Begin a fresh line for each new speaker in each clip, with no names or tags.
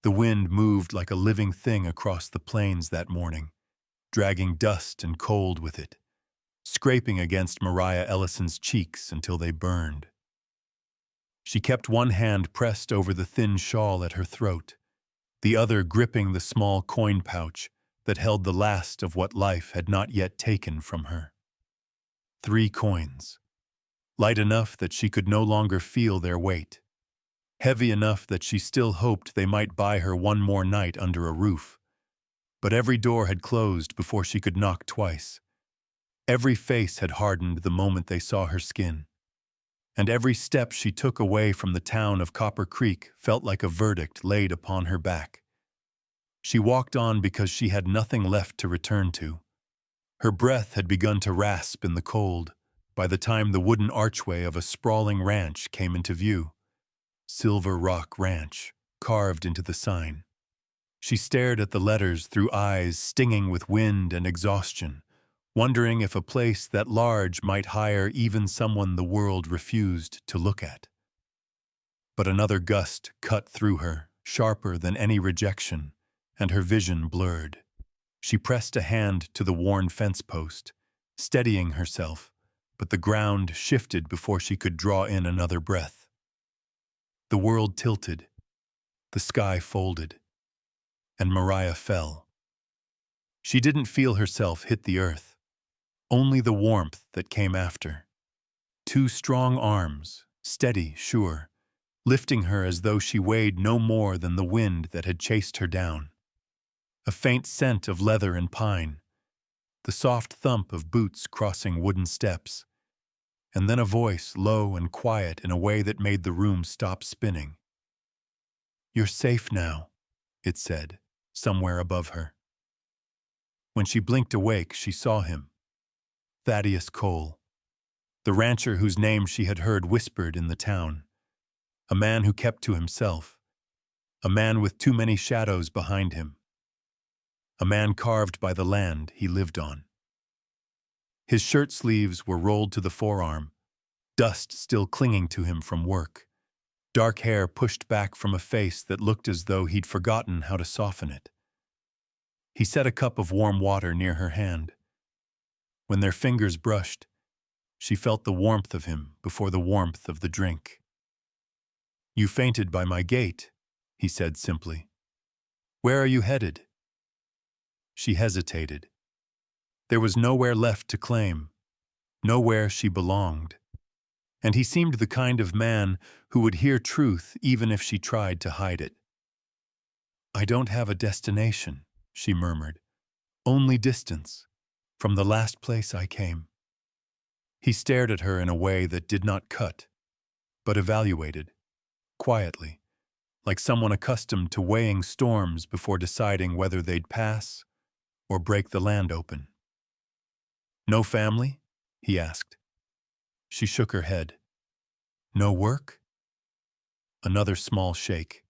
The wind moved like a living thing across the plains that morning, dragging dust and cold with it, scraping against Mariah Ellison's cheeks until they burned. She kept one hand pressed over the thin shawl at her throat, the other gripping the small coin pouch that held the last of what life had not yet taken from her. 3 coins, light enough that she could no longer feel their weight, heavy enough that she still hoped they might buy her one more night under a roof. But every door had closed before she could knock twice. Every face had hardened the moment they saw her skin. And every step she took away from the town of Copper Creek felt like a verdict laid upon her back. She walked on because she had nothing left to return to. Her breath had begun to rasp in the cold by the time the wooden archway of a sprawling ranch came into view. Silver Rock Ranch, carved into the sign. She stared at the letters through eyes stinging with wind and exhaustion, wondering if a place that large might hire even someone the world refused to look at. But another gust cut through her, sharper than any rejection, and her vision blurred. She pressed a hand to the worn fence post, steadying herself, but the ground shifted before she could draw in another breath. The world tilted, the sky folded, and Mariah fell. She didn't feel herself hit the earth, only the warmth that came after. 2 strong arms, steady, sure, lifting her as though she weighed no more than the wind that had chased her down. A faint scent of leather and pine, the soft thump of boots crossing wooden steps, and then a voice low and quiet in a way that made the room stop spinning. "You're safe now," it said, somewhere above her. When she blinked awake, she saw him. Thaddeus Crowe, the rancher whose name she had heard whispered in the town. A man who kept to himself. A man with too many shadows behind him. A man carved by the land he lived on. His shirt sleeves were rolled to the forearm, dust still clinging to him from work, dark hair pushed back from a face that looked as though he'd forgotten how to soften it. He set a cup of warm water near her hand. When their fingers brushed, she felt the warmth of him before the warmth of the drink. "You fainted by my gate," he said simply. "Where are you headed?" She hesitated. There was nowhere left to claim, nowhere she belonged. And he seemed the kind of man who would hear truth even if she tried to hide it. "I don't have a destination," she murmured. "Only distance, from the last place I came." He stared at her in a way that did not cut, but evaluated, quietly, like someone accustomed to weighing storms before deciding whether they'd pass or break the land open. "No family?" he asked. She shook her head. "No work?" Another small shake.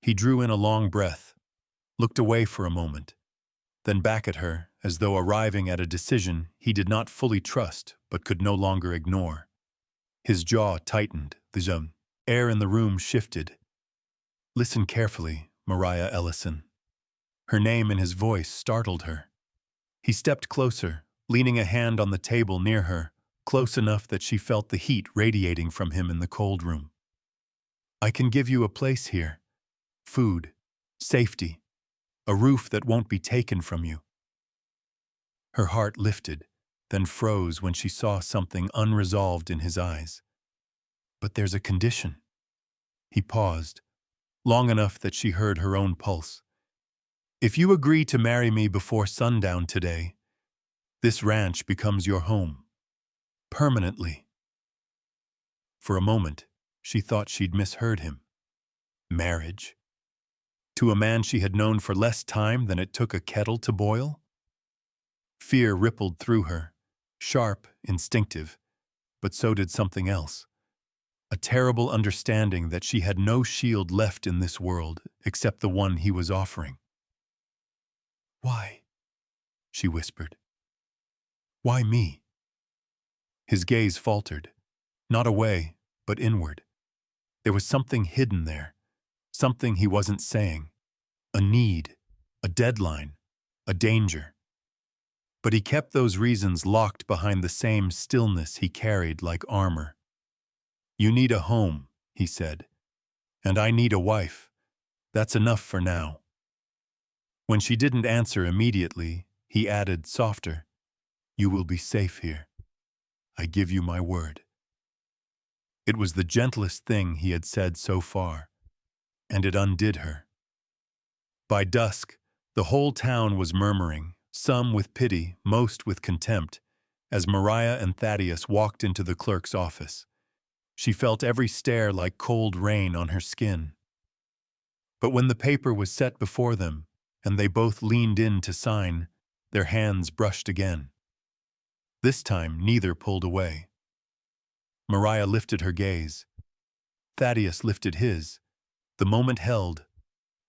He drew in a long breath, looked away for a moment, then back at her as though arriving at a decision he did not fully trust but could no longer ignore. His jaw tightened, the air in the room shifted. "Listen carefully, Mariah Ellison." Her name in his voice startled her. He stepped closer, leaning a hand on the table near her, close enough that she felt the heat radiating from him in the cold room. "I can give you a place here. Food, safety, a roof that won't be taken from you." Her heart lifted, then froze when she saw something unresolved in his eyes. "But there's a condition." He paused, long enough that she heard her own pulse. "If you agree to marry me before sundown today, this ranch becomes your home. Permanently." For a moment, she thought she'd misheard him. Marriage? To a man she had known for less time than it took a kettle to boil? Fear rippled through her, sharp, instinctive, but so did something else. A terrible understanding that she had no shield left in this world except the one he was offering. "Why?" she whispered. "Why me?" His gaze faltered, not away, but inward. There was something hidden there, something he wasn't saying, a need, a deadline, a danger. But he kept those reasons locked behind the same stillness he carried like armor. "You need a home," he said, "and I need a wife. That's enough for now." When she didn't answer immediately, he added, softer, "You will be safe here. I give you my word." It was the gentlest thing he had said so far, and it undid her. By dusk, the whole town was murmuring, some with pity, most with contempt, as Mariah and Thaddeus walked into the clerk's office. She felt every stare like cold rain on her skin. But when the paper was set before them, and they both leaned in to sign, their hands brushed again. This time, neither pulled away. Mariah lifted her gaze. Thaddeus lifted his. The moment held,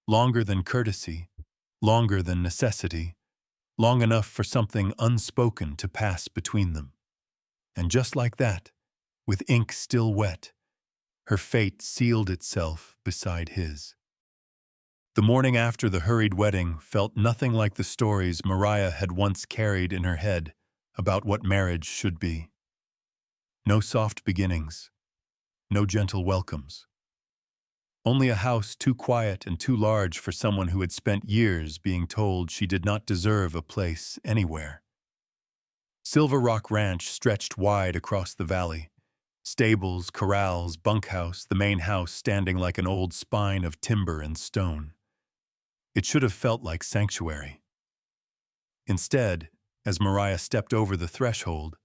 longer than courtesy, longer than necessity, long enough for something unspoken to pass between them. And just like that, with ink still wet, her fate sealed itself beside his. The morning after the hurried wedding felt nothing like the stories Mariah had once carried in her head about what marriage should be. No soft beginnings, no gentle welcomes. Only a house too quiet and too large for someone who had spent years being told she did not deserve a place anywhere. Silver Rock Ranch stretched wide across the valley. Stables, corrals, bunkhouse, the main house standing like an old spine of timber and stone. It should have felt like sanctuary. Instead, as Mariah stepped over the threshold,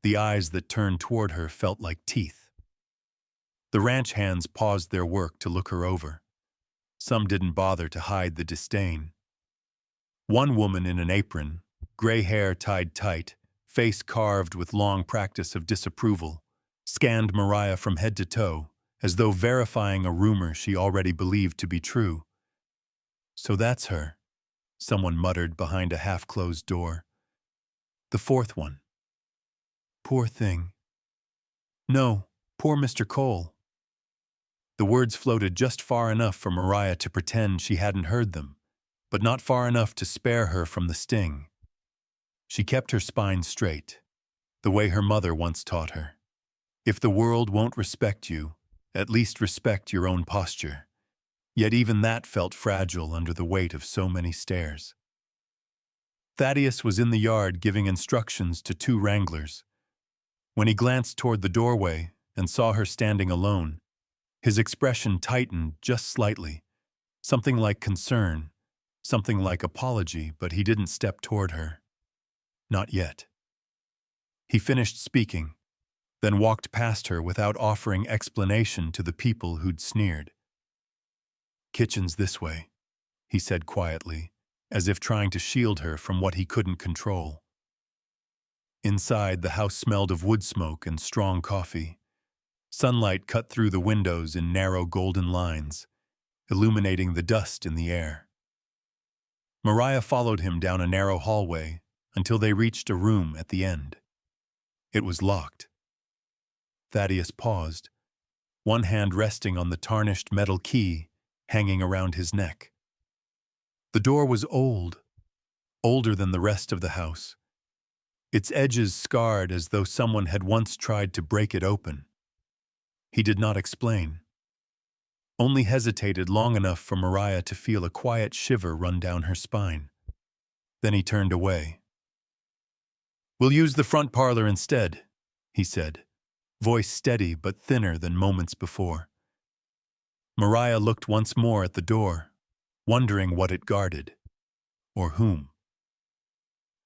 the eyes that turned toward her felt like teeth. The ranch hands paused their work to look her over. Some didn't bother to hide the disdain. One woman in an apron, gray hair tied tight, face carved with long practice of disapproval, scanned Mariah from head to toe, as though verifying a rumor she already believed to be true. "So that's her," someone muttered behind a half-closed door. The fourth one. "Poor thing." "No, poor Mr. Cole." The words floated just far enough for Mariah to pretend she hadn't heard them, but not far enough to spare her from the sting. She kept her spine straight, the way her mother once taught her. If the world won't respect you, at least respect your own posture. Yet even that felt fragile under the weight of so many stares. Thaddeus was in the yard giving instructions to two wranglers. When he glanced toward the doorway and saw her standing alone, his expression tightened just slightly, something like concern, something like apology, but he didn't step toward her. Not yet. He finished speaking, then walked past her without offering explanation to the people who'd sneered. "Kitchen's this way," he said quietly, as if trying to shield her from what he couldn't control. Inside, the house smelled of wood smoke and strong coffee. Sunlight cut through the windows in narrow golden lines, illuminating the dust in the air. Mariah followed him down a narrow hallway until they reached a room at the end. It was locked. Thaddeus paused, one hand resting on the tarnished metal key hanging around his neck. The door was old, older than the rest of the house, its edges scarred as though someone had once tried to break it open. He did not explain, only hesitated long enough for Mariah to feel a quiet shiver run down her spine. Then he turned away. "We'll use the front parlor instead," he said, voice steady but thinner than moments before. Mariah looked once more at the door, wondering what it guarded, or whom.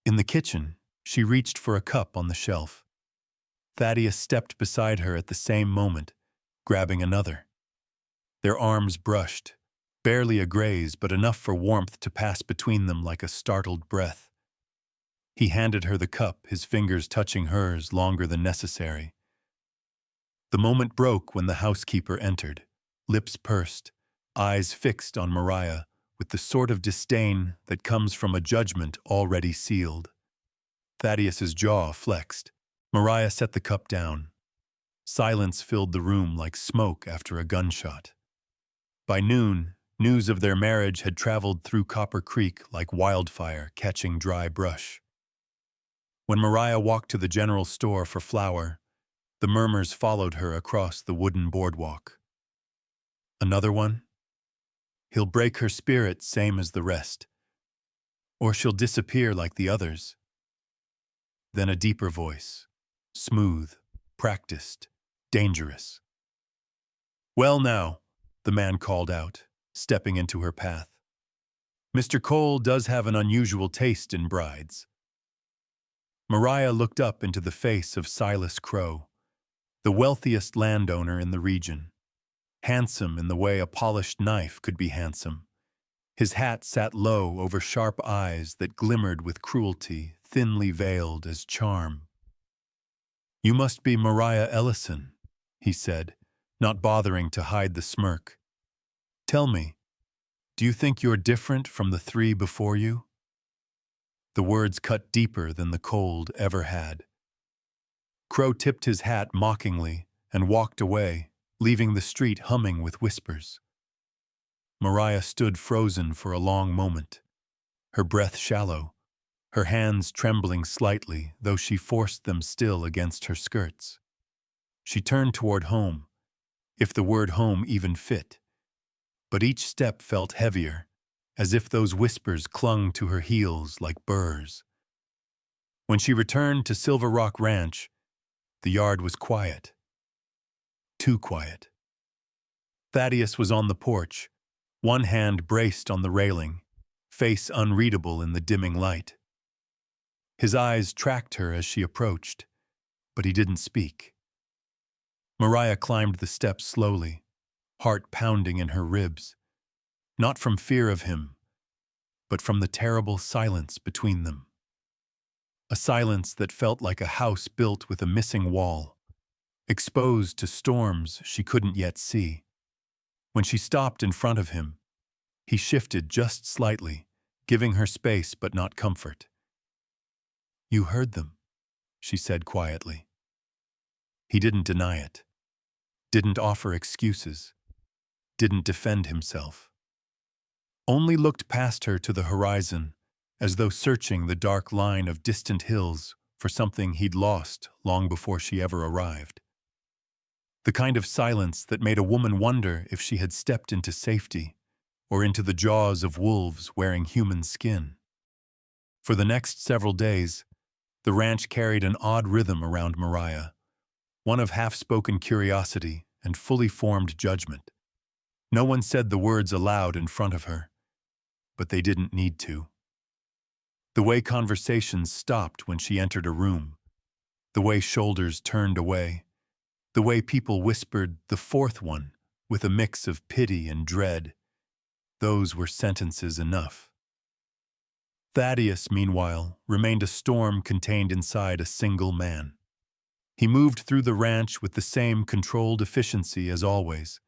In the kitchen, she reached for a cup on the shelf. Thaddeus stepped beside her at the same moment, grabbing another. Their arms brushed, barely a graze but enough for warmth to pass between them like a startled breath. He handed her the cup, his fingers touching hers longer than necessary. The moment broke when the housekeeper entered, lips pursed, eyes fixed on Mariah with the sort of disdain that comes from a judgment already sealed. Thaddeus's jaw flexed. Mariah set the cup down. Silence filled the room like smoke after a gunshot. By noon, news of their marriage had traveled through Copper Creek like wildfire catching dry brush. When Mariah walked to the general store for flour, the murmurs followed her across the wooden boardwalk. Another one? He'll break her spirit same as the rest. Or she'll disappear like the others. Then a deeper voice, smooth, practiced, dangerous. Well now, the man called out, stepping into her path. Mr. Cole does have an unusual taste in brides. Mariah looked up into the face of Silas Crowe, the wealthiest landowner in the region. Handsome in the way a polished knife could be handsome. His hat sat low over sharp eyes that glimmered with cruelty, thinly veiled as charm. "You must be Mariah Ellison," he said, not bothering to hide the smirk. "Tell me, do you think you're different from the three before you?" The words cut deeper than the cold ever had. Crow tipped his hat mockingly and walked away, leaving the street humming with whispers. Mariah stood frozen for a long moment, her breath shallow, her hands trembling slightly, though she forced them still against her skirts. She turned toward home, if the word home even fit. But each step felt heavier, as if those whispers clung to her heels like burrs. When she returned to Silver Rock Ranch, the yard was quiet. Too quiet. Thaddeus was on the porch, one hand braced on the railing, face unreadable in the dimming light. His eyes tracked her as she approached, but he didn't speak. Mariah climbed the steps slowly, heart pounding in her ribs, not from fear of him, but from the terrible silence between them. A silence that felt like a house built with a missing wall, exposed to storms she couldn't yet see. When she stopped in front of him, he shifted just slightly, giving her space but not comfort. "You heard them," she said quietly. He didn't deny it, didn't offer excuses, didn't defend himself. Only looked past her to the horizon, as though searching the dark line of distant hills for something he'd lost long before she ever arrived. The kind of silence that made a woman wonder if she had stepped into safety or into the jaws of wolves wearing human skin. For the next several days, the ranch carried an odd rhythm around Mariah, one of half-spoken curiosity and fully formed judgment. No one said the words aloud in front of her, but they didn't need to. The way conversations stopped when she entered a room, the way shoulders turned away, the way people whispered "the fourth one" with a mix of pity and dread, those were sentences enough. Thaddeus, meanwhile, remained a storm contained inside a single man. He moved through the ranch with the same controlled efficiency as always,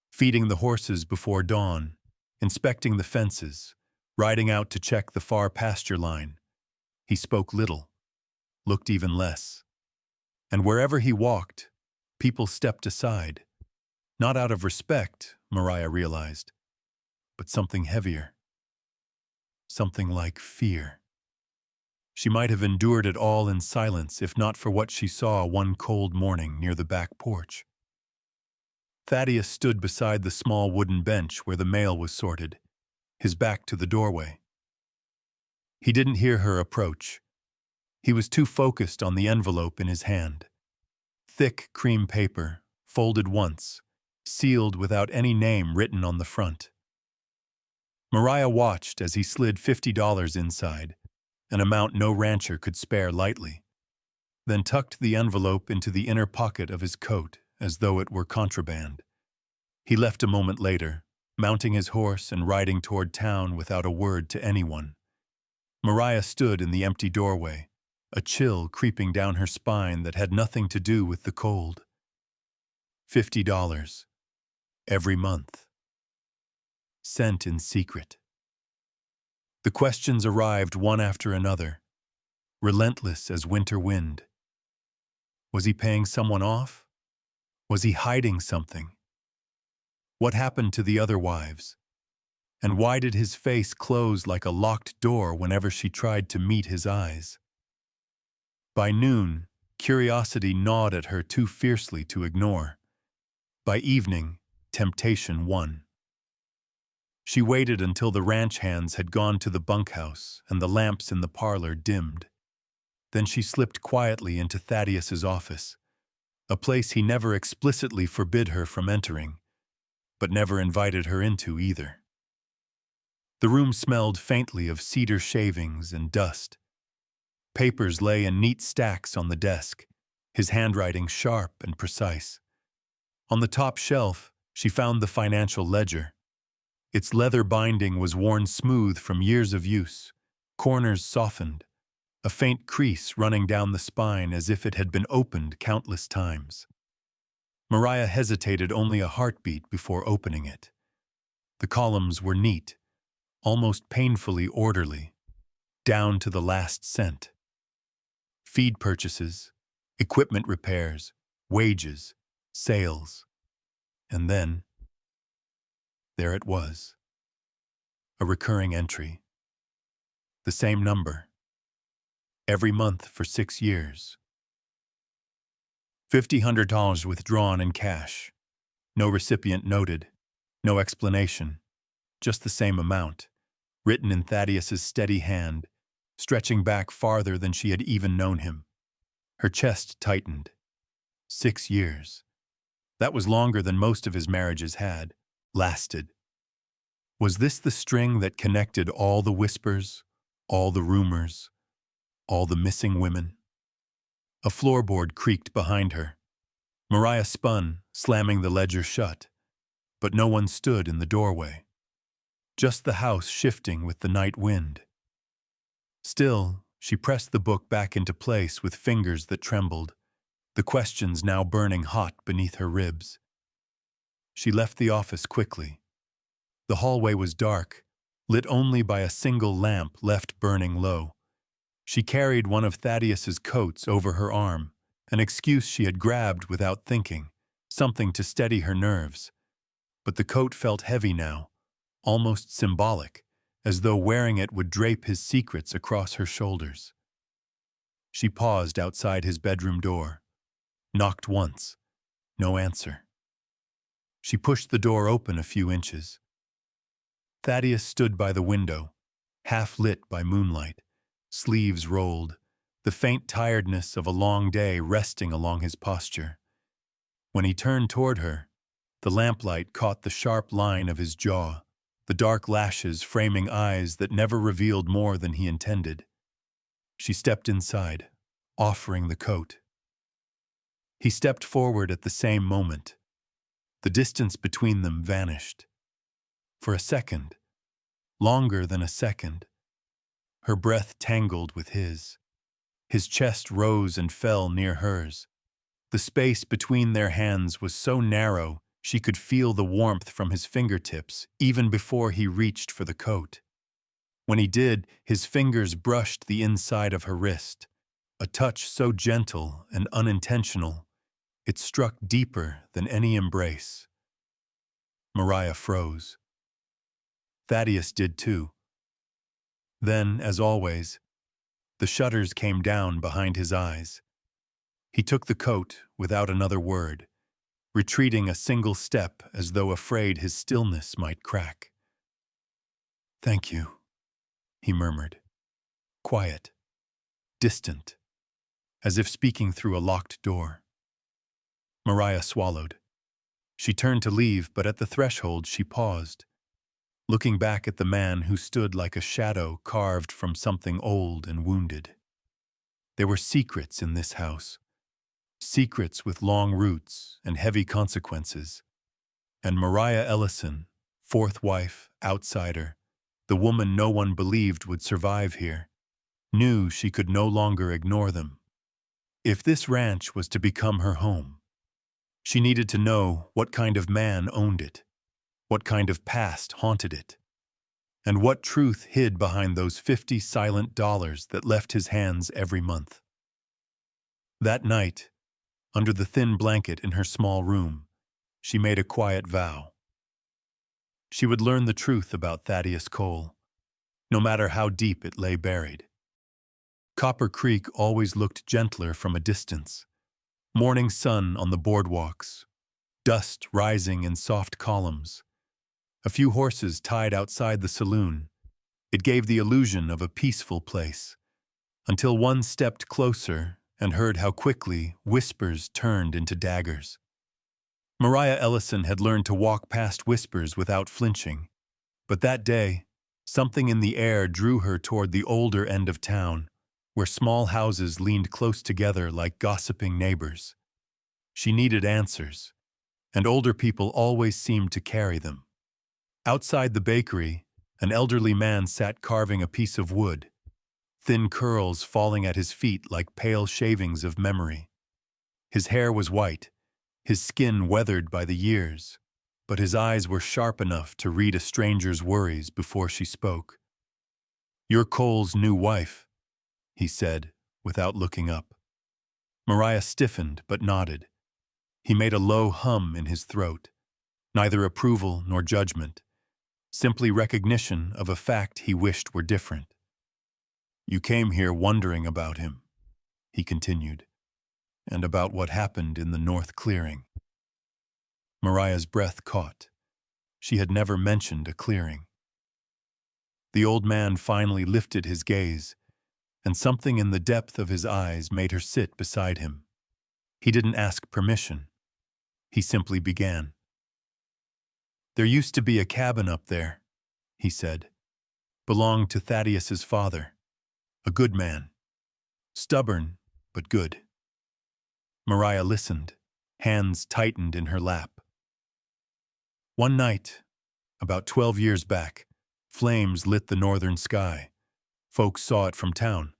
feeding the horses before dawn, inspecting the fences, riding out to check the far pasture line. He spoke little, looked even less. And wherever he walked, people stepped aside. Not out of respect, Mariah realized, but something heavier. Something like fear. She might have endured it all in silence if not for what she saw one cold morning near the back porch. Thaddeus stood beside the small wooden bench where the mail was sorted, his back to the doorway. He didn't hear her approach. He was too focused on the envelope in his hand. Thick cream paper, folded once, sealed without any name written on the front. Mariah watched as he slid $50 inside, an amount no rancher could spare lightly, then tucked the envelope into the inner pocket of his coat as though it were contraband. He left a moment later, mounting his horse and riding toward town without a word to anyone. Mariah stood in the empty doorway, a chill creeping down her spine that had nothing to do with the cold. $50. Every month. Sent in secret. The questions arrived one after another, relentless as winter wind. Was he paying someone off? Was he hiding something? What happened to the other wives? And why did his face close like a locked door whenever she tried to meet his eyes? By noon, curiosity gnawed at her too fiercely to ignore. By evening, temptation won. She waited until the ranch hands had gone to the bunkhouse and the lamps in the parlor dimmed. Then she slipped quietly into Thaddeus's office, a place he never explicitly forbid her from entering, but never invited her into either. The room smelled faintly of cedar shavings and dust. Papers lay in neat stacks on the desk, his handwriting sharp and precise. On the top shelf, she found the financial ledger. Its leather binding was worn smooth from years of use, corners softened, a faint crease running down the spine as if it had been opened countless times. Mariah hesitated only a heartbeat before opening it. The columns were neat, almost painfully orderly, down to the last cent. Feed purchases, equipment repairs, wages, sales. And then, there it was. A recurring entry. The same number. Every month for 6 years. $500 withdrawn in cash. No recipient noted. No explanation. Just the same amount, written in Thaddeus's steady hand, stretching back farther than she had even known him. Her chest tightened. 6 years. That was longer than most of his marriages had, lasted. Was this the string that connected all the whispers, all the rumors, all the missing women? A floorboard creaked behind her. Mariah spun, slamming the ledger shut, but no one stood in the doorway. Just the house shifting with the night wind. Still, she pressed the book back into place with fingers that trembled, the questions now burning hot beneath her ribs. She left the office quickly. The hallway was dark, lit only by a single lamp left burning low. She carried one of Thaddeus's coats over her arm, an excuse she had grabbed without thinking, something to steady her nerves. But the coat felt heavy now, almost symbolic, as though wearing it would drape his secrets across her shoulders. She paused outside his bedroom door, knocked once, no answer. She pushed the door open a few inches. Thaddeus stood by the window, half lit by moonlight, sleeves rolled, the faint tiredness of a long day resting along his posture. When he turned toward her, the lamplight caught the sharp line of his jaw, the dark lashes framing eyes that never revealed more than he intended. She stepped inside, offering the coat. He stepped forward at the same moment. The distance between them vanished. For a second, longer than a second, her breath tangled with his. His chest rose and fell near hers. The space between their hands was so narrow she could feel the warmth from his fingertips even before he reached for the coat. When he did, his fingers brushed the inside of her wrist, a touch so gentle and unintentional, it struck deeper than any embrace. Mariah froze. Thaddeus did too. Then, as always, the shutters came down behind his eyes. He took the coat without another word, retreating a single step as though afraid his stillness might crack. "Thank you," he murmured, quiet, distant, as if speaking through a locked door. Mariah swallowed. She turned to leave, but at the threshold she paused, looking back at the man who stood like a shadow carved from something old and wounded. There were secrets in this house, secrets with long roots and heavy consequences. And Mariah Ellison, fourth wife, outsider, the woman no one believed would survive here, knew she could no longer ignore them. If this ranch was to become her home, she needed to know what kind of man owned it, what kind of past haunted it, and what truth hid behind those 50 silent dollars that left his hands every month. That night, under the thin blanket in her small room, she made a quiet vow. She would learn the truth about Thaddeus Cole, no matter how deep it lay buried. Copper Creek always looked gentler from a distance. Morning sun on the boardwalks, dust rising in soft columns, a few horses tied outside the saloon. It gave the illusion of a peaceful place, until one stepped closer and heard how quickly whispers turned into daggers. Mariah Ellison had learned to walk past whispers without flinching, but that day, something in the air drew her toward the older end of town, where small houses leaned close together like gossiping neighbors. She needed answers, and older people always seemed to carry them. Outside the bakery, an elderly man sat carving a piece of wood, thin curls falling at his feet like pale shavings of memory. His hair was white, his skin weathered by the years, but his eyes were sharp enough to read a stranger's worries before she spoke. "You're Cole's new wife," he said, without looking up. Mariah stiffened but nodded. He made a low hum in his throat, neither approval nor judgment, simply recognition of a fact he wished were different. "You came here wondering about him," he continued, "and about what happened in the North Clearing." Mariah's breath caught. She had never mentioned a clearing. The old man finally lifted his gaze, and something in the depth of his eyes made her sit beside him. He didn't ask permission. He simply began. "There used to be a cabin up there," he said. "Belonged to Thaddeus's father. A good man. Stubborn, but good." Mariah listened, hands tightened in her lap. One night, about 12 years back, flames lit the northern sky. Folks saw it from town.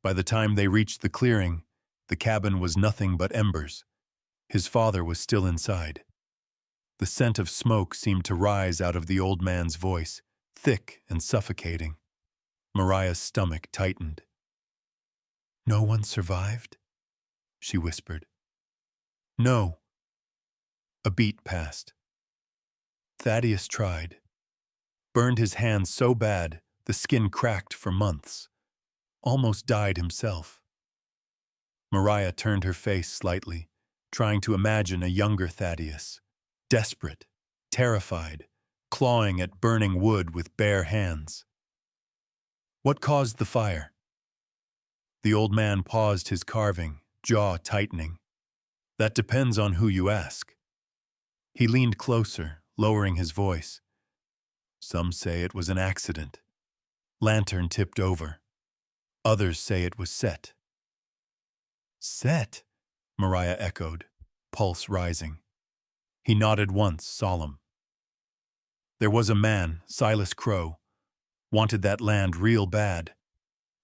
By the time they reached the clearing, the cabin was nothing but embers. His father was still inside. The scent of smoke seemed to rise out of the old man's voice, thick and suffocating. Mariah's stomach tightened. "No one survived?" she whispered. "No." A beat passed. Thaddeus tried. Burned his hands so bad, the skin cracked for months. Almost died himself. Mariah turned her face slightly, trying to imagine a younger Thaddeus, desperate, terrified, clawing at burning wood with bare hands. "What caused the fire?" The old man paused his carving, jaw tightening. "That depends on who you ask." He leaned closer, lowering his voice. "Some say it was an accident. Lantern tipped over. Others say it was set." "Set?" Mariah echoed, pulse rising. He nodded once, solemn. "There was a man, Silas Crowe, wanted that land real bad.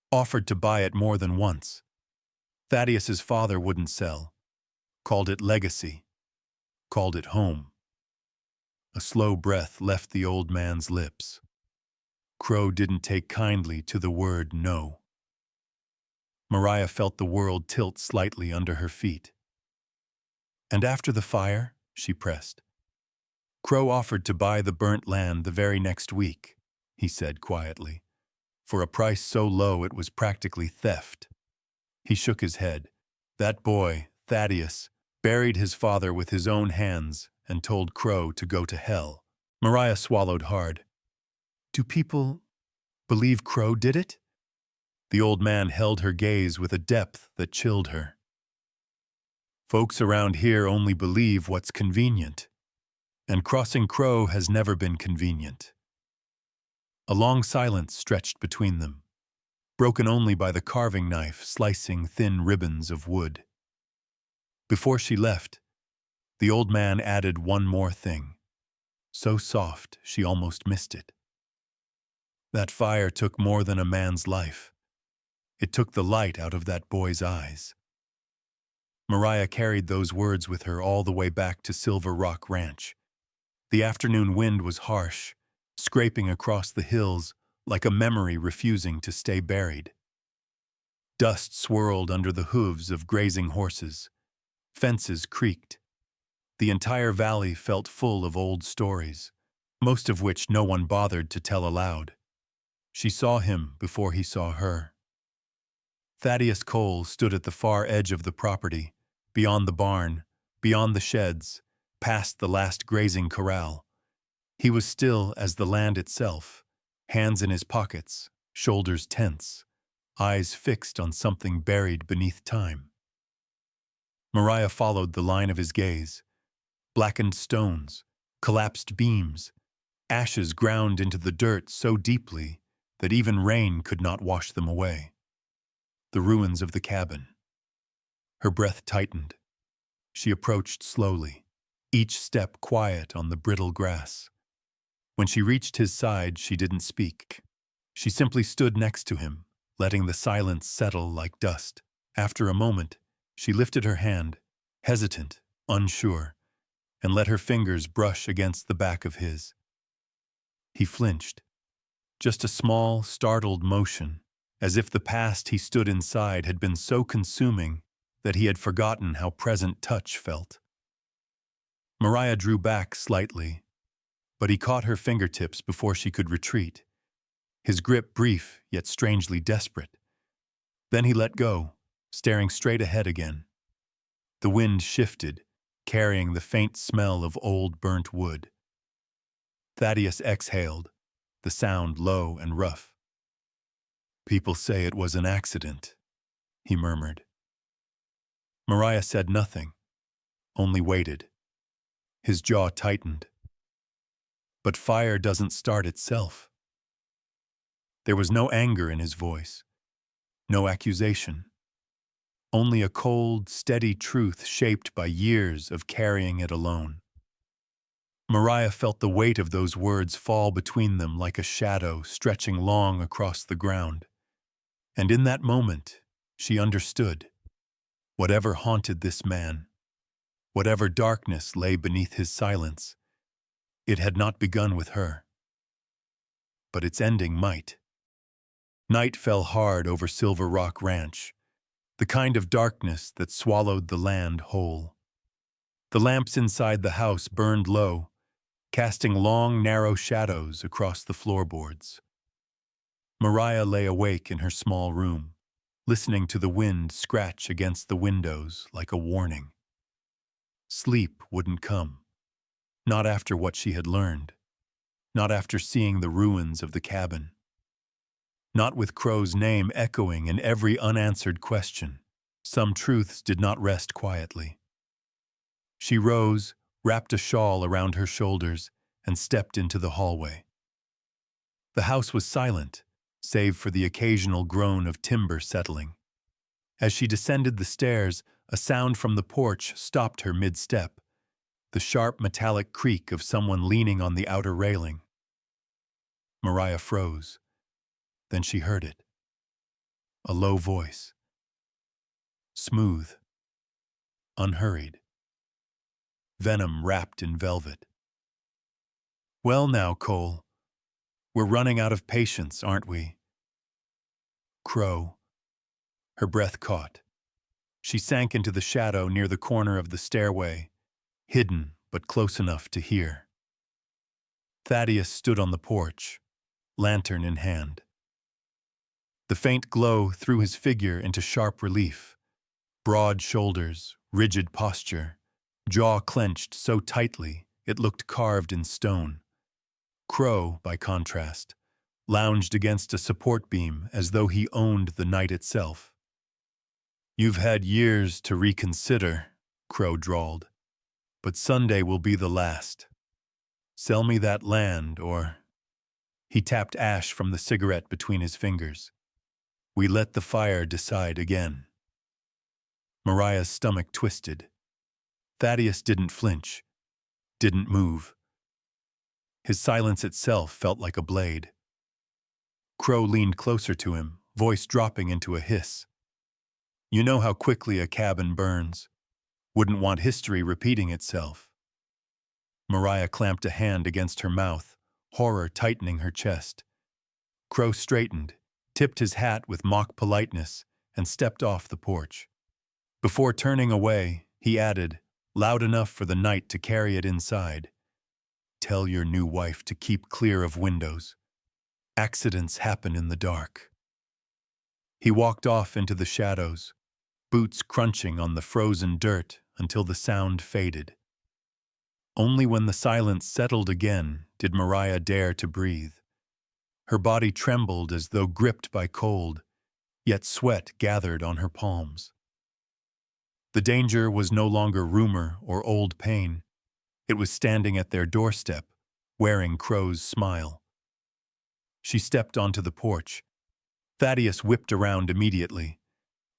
Offered to buy it more than once. Thaddeus's father wouldn't sell. Called it legacy. Called it home." A slow breath left the old man's lips. Crowe didn't take kindly to the word no. Mariah felt the world tilt slightly under her feet. "And after the fire?" she pressed. "Crowe offered to buy the burnt land the very next week," he said quietly, "for a price so low it was practically theft." He shook his head. "That boy, Thaddeus, buried his father with his own hands and told Crowe to go to hell." Mariah swallowed hard. "Do people believe Crowe did it?" The old man held her gaze with a depth that chilled her. "Folks around here only believe what's convenient, and crossing Crowe has never been convenient." A long silence stretched between them, broken only by the carving knife slicing thin ribbons of wood. Before she left, the old man added one more thing, so soft she almost missed it. "That fire took more than a man's life. It took the light out of that boy's eyes." Mariah carried those words with her all the way back to Silver Rock Ranch. The afternoon wind was harsh, scraping across the hills like a memory refusing to stay buried. Dust swirled under the hooves of grazing horses. Fences creaked. The entire valley felt full of old stories, most of which no one bothered to tell aloud. She saw him before he saw her. Thaddeus Cole stood at the far edge of the property, beyond the barn, beyond the sheds, past the last grazing corral. He was still as the land itself, hands in his pockets, shoulders tense, eyes fixed on something buried beneath time. Mariah followed the line of his gaze. Blackened stones, collapsed beams, ashes ground into the dirt so deeply that even rain could not wash them away. The ruins of the cabin. Her breath tightened. She approached slowly, each step quiet on the brittle grass. When she reached his side, she didn't speak. She simply stood next to him, letting the silence settle like dust. After a moment, she lifted her hand, hesitant, unsure, and let her fingers brush against the back of his. He flinched. Just a small, startled motion, as if the past he stood inside had been so consuming that he had forgotten how present touch felt. Mariah drew back slightly, but he caught her fingertips before she could retreat, his grip brief yet strangely desperate. Then he let go, staring straight ahead again. The wind shifted, carrying the faint smell of old burnt wood. Thaddeus exhaled, the sound low and rough. "People say it was an accident," he murmured. Mariah said nothing, only waited. His jaw tightened. But fire doesn't start itself. There was no anger in his voice, no accusation. Only a cold, steady truth shaped by years of carrying it alone. Mariah felt the weight of those words fall between them like a shadow stretching long across the ground. And in that moment, she understood. Whatever haunted this man, whatever darkness lay beneath his silence, it had not begun with her. But its ending might. Night fell hard over Silver Rock Ranch, the kind of darkness that swallowed the land whole. The lamps inside the house burned low, casting long, narrow shadows across the floorboards. Mariah lay awake in her small room, listening to the wind scratch against the windows like a warning. Sleep wouldn't come, not after what she had learned, not after seeing the ruins of the cabin. Not with Crowe's name echoing in every unanswered question. Some truths did not rest quietly. She rose, wrapped a shawl around her shoulders, and stepped into the hallway. The house was silent, save for the occasional groan of timber settling. As she descended the stairs, a sound from the porch stopped her mid-step, the sharp metallic creak of someone leaning on the outer railing. Mariah froze. Then she heard it. A low voice. Smooth. Unhurried. Venom wrapped in velvet. "Well now, Cole. We're running out of patience, aren't we?" Crowe. Her breath caught. She sank into the shadow near the corner of the stairway, hidden but close enough to hear. Thaddeus stood on the porch, lantern in hand. The faint glow threw his figure into sharp relief. Broad shoulders, rigid posture, jaw clenched so tightly it looked carved in stone. Crowe, by contrast, lounged against a support beam as though he owned the night itself. "You've had years to reconsider," Crowe drawled, "but Sunday will be the last. Sell me that land, or—" He tapped ash from the cigarette between his fingers. "We let the fire decide again." Mariah's stomach twisted. Thaddeus didn't flinch, didn't move. His silence itself felt like a blade. Crowe leaned closer to him, voice dropping into a hiss. "You know how quickly a cabin burns. Wouldn't want history repeating itself." Mariah clamped a hand against her mouth, horror tightening her chest. Crowe straightened, tipped his hat with mock politeness, and stepped off the porch. Before turning away, he added, loud enough for the night to carry it inside, tell your new wife to keep clear of windows. Accidents happen in the dark." He walked off into the shadows, boots crunching on the frozen dirt until the sound faded. Only when the silence settled again did Mariah dare to breathe. Her body trembled as though gripped by cold, yet sweat gathered on her palms. The danger was no longer rumor or old pain. It was standing at their doorstep, wearing Crowe's smile. She stepped onto the porch. Thaddeus whipped around immediately.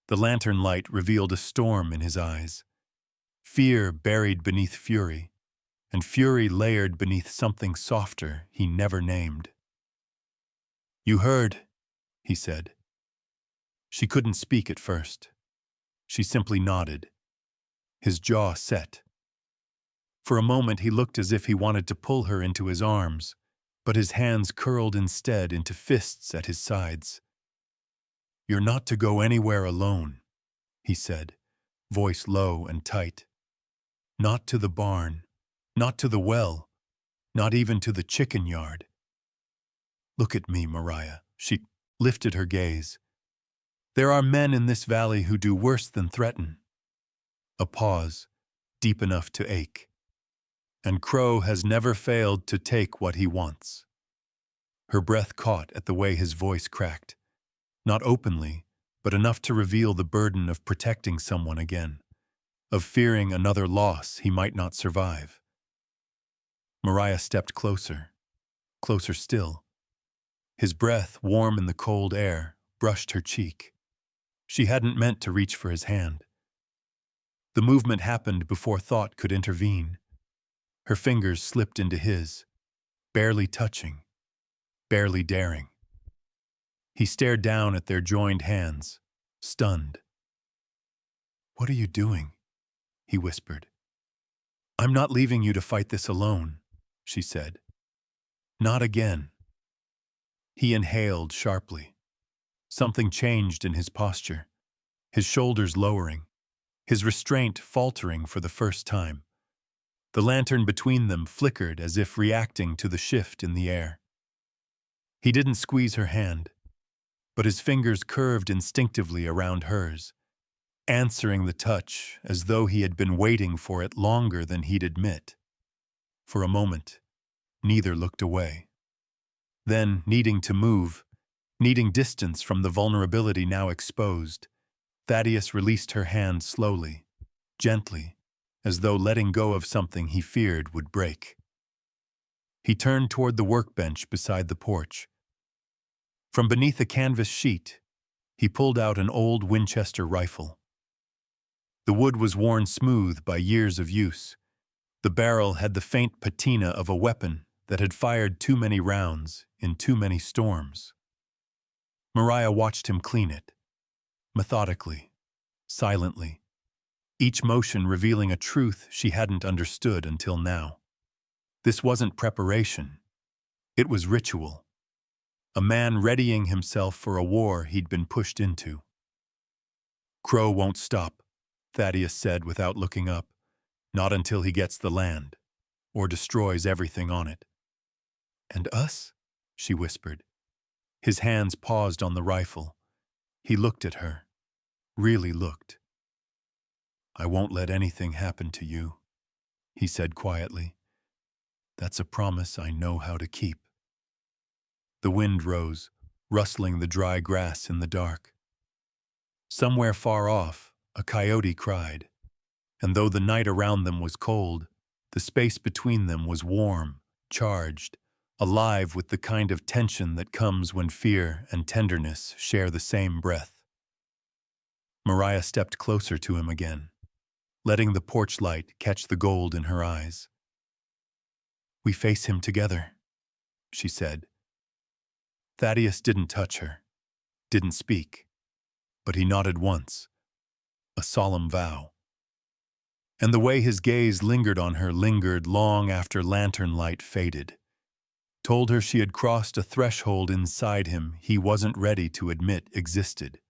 The lantern light revealed a storm in his eyes. Fear buried beneath fury, and fury layered beneath something softer he never named. "You heard," he said. She couldn't speak at first. She simply nodded. His jaw set. For a moment he looked as if he wanted to pull her into his arms, but his hands curled instead into fists at his sides. "You're not to go anywhere alone," he said, voice low and tight. "Not to the barn, not to the well, not even to the chicken yard." "Look at me, Mariah." She lifted her gaze. "There are men in this valley who do worse than threaten." A pause, deep enough to ache. "And Crowe has never failed to take what he wants." Her breath caught at the way his voice cracked. Not openly, but enough to reveal the burden of protecting someone again, of fearing another loss he might not survive. Mariah stepped closer, closer still. His breath, warm in the cold air, brushed her cheek. She hadn't meant to reach for his hand. The movement happened before thought could intervene. Her fingers slipped into his, barely touching, barely daring. He stared down at their joined hands, stunned. "What are you doing?" he whispered. "I'm not leaving you to fight this alone," she said. "Not again." He inhaled sharply. Something changed in his posture, his shoulders lowering, his restraint faltering for the first time. The lantern between them flickered as if reacting to the shift in the air. He didn't squeeze her hand, but his fingers curved instinctively around hers, answering the touch as though he had been waiting for it longer than he'd admit. For a moment, neither looked away. Then, needing to move, needing distance from the vulnerability now exposed, Thaddeus released her hand slowly, gently, as though letting go of something he feared would break. He turned toward the workbench beside the porch. From beneath a canvas sheet, he pulled out an old Winchester rifle. The wood was worn smooth by years of use. The barrel had the faint patina of a weapon that had fired too many rounds in too many storms. Mariah watched him clean it, methodically, silently, each motion revealing a truth she hadn't understood until now. This wasn't preparation. It was ritual. A man readying himself for a war he'd been pushed into. "Crowe won't stop," Thaddeus said without looking up. "Not until he gets the land, or destroys everything on it." "And us?" she whispered. His hands paused on the rifle. He looked at her, really looked. "I won't let anything happen to you," he said quietly. "That's a promise I know how to keep." The wind rose, rustling the dry grass in the dark. Somewhere far off, a coyote cried, and though the night around them was cold, the space between them was warm, charged, alive with the kind of tension that comes when fear and tenderness share the same breath. Mariah stepped closer to him again, letting the porch light catch the gold in her eyes. "We face him together," she said. Thaddeus didn't touch her, didn't speak, but he nodded once, a solemn vow. And the way his gaze lingered on her lingered long after lantern light faded, told her she had crossed a threshold inside him he wasn't ready to admit existed.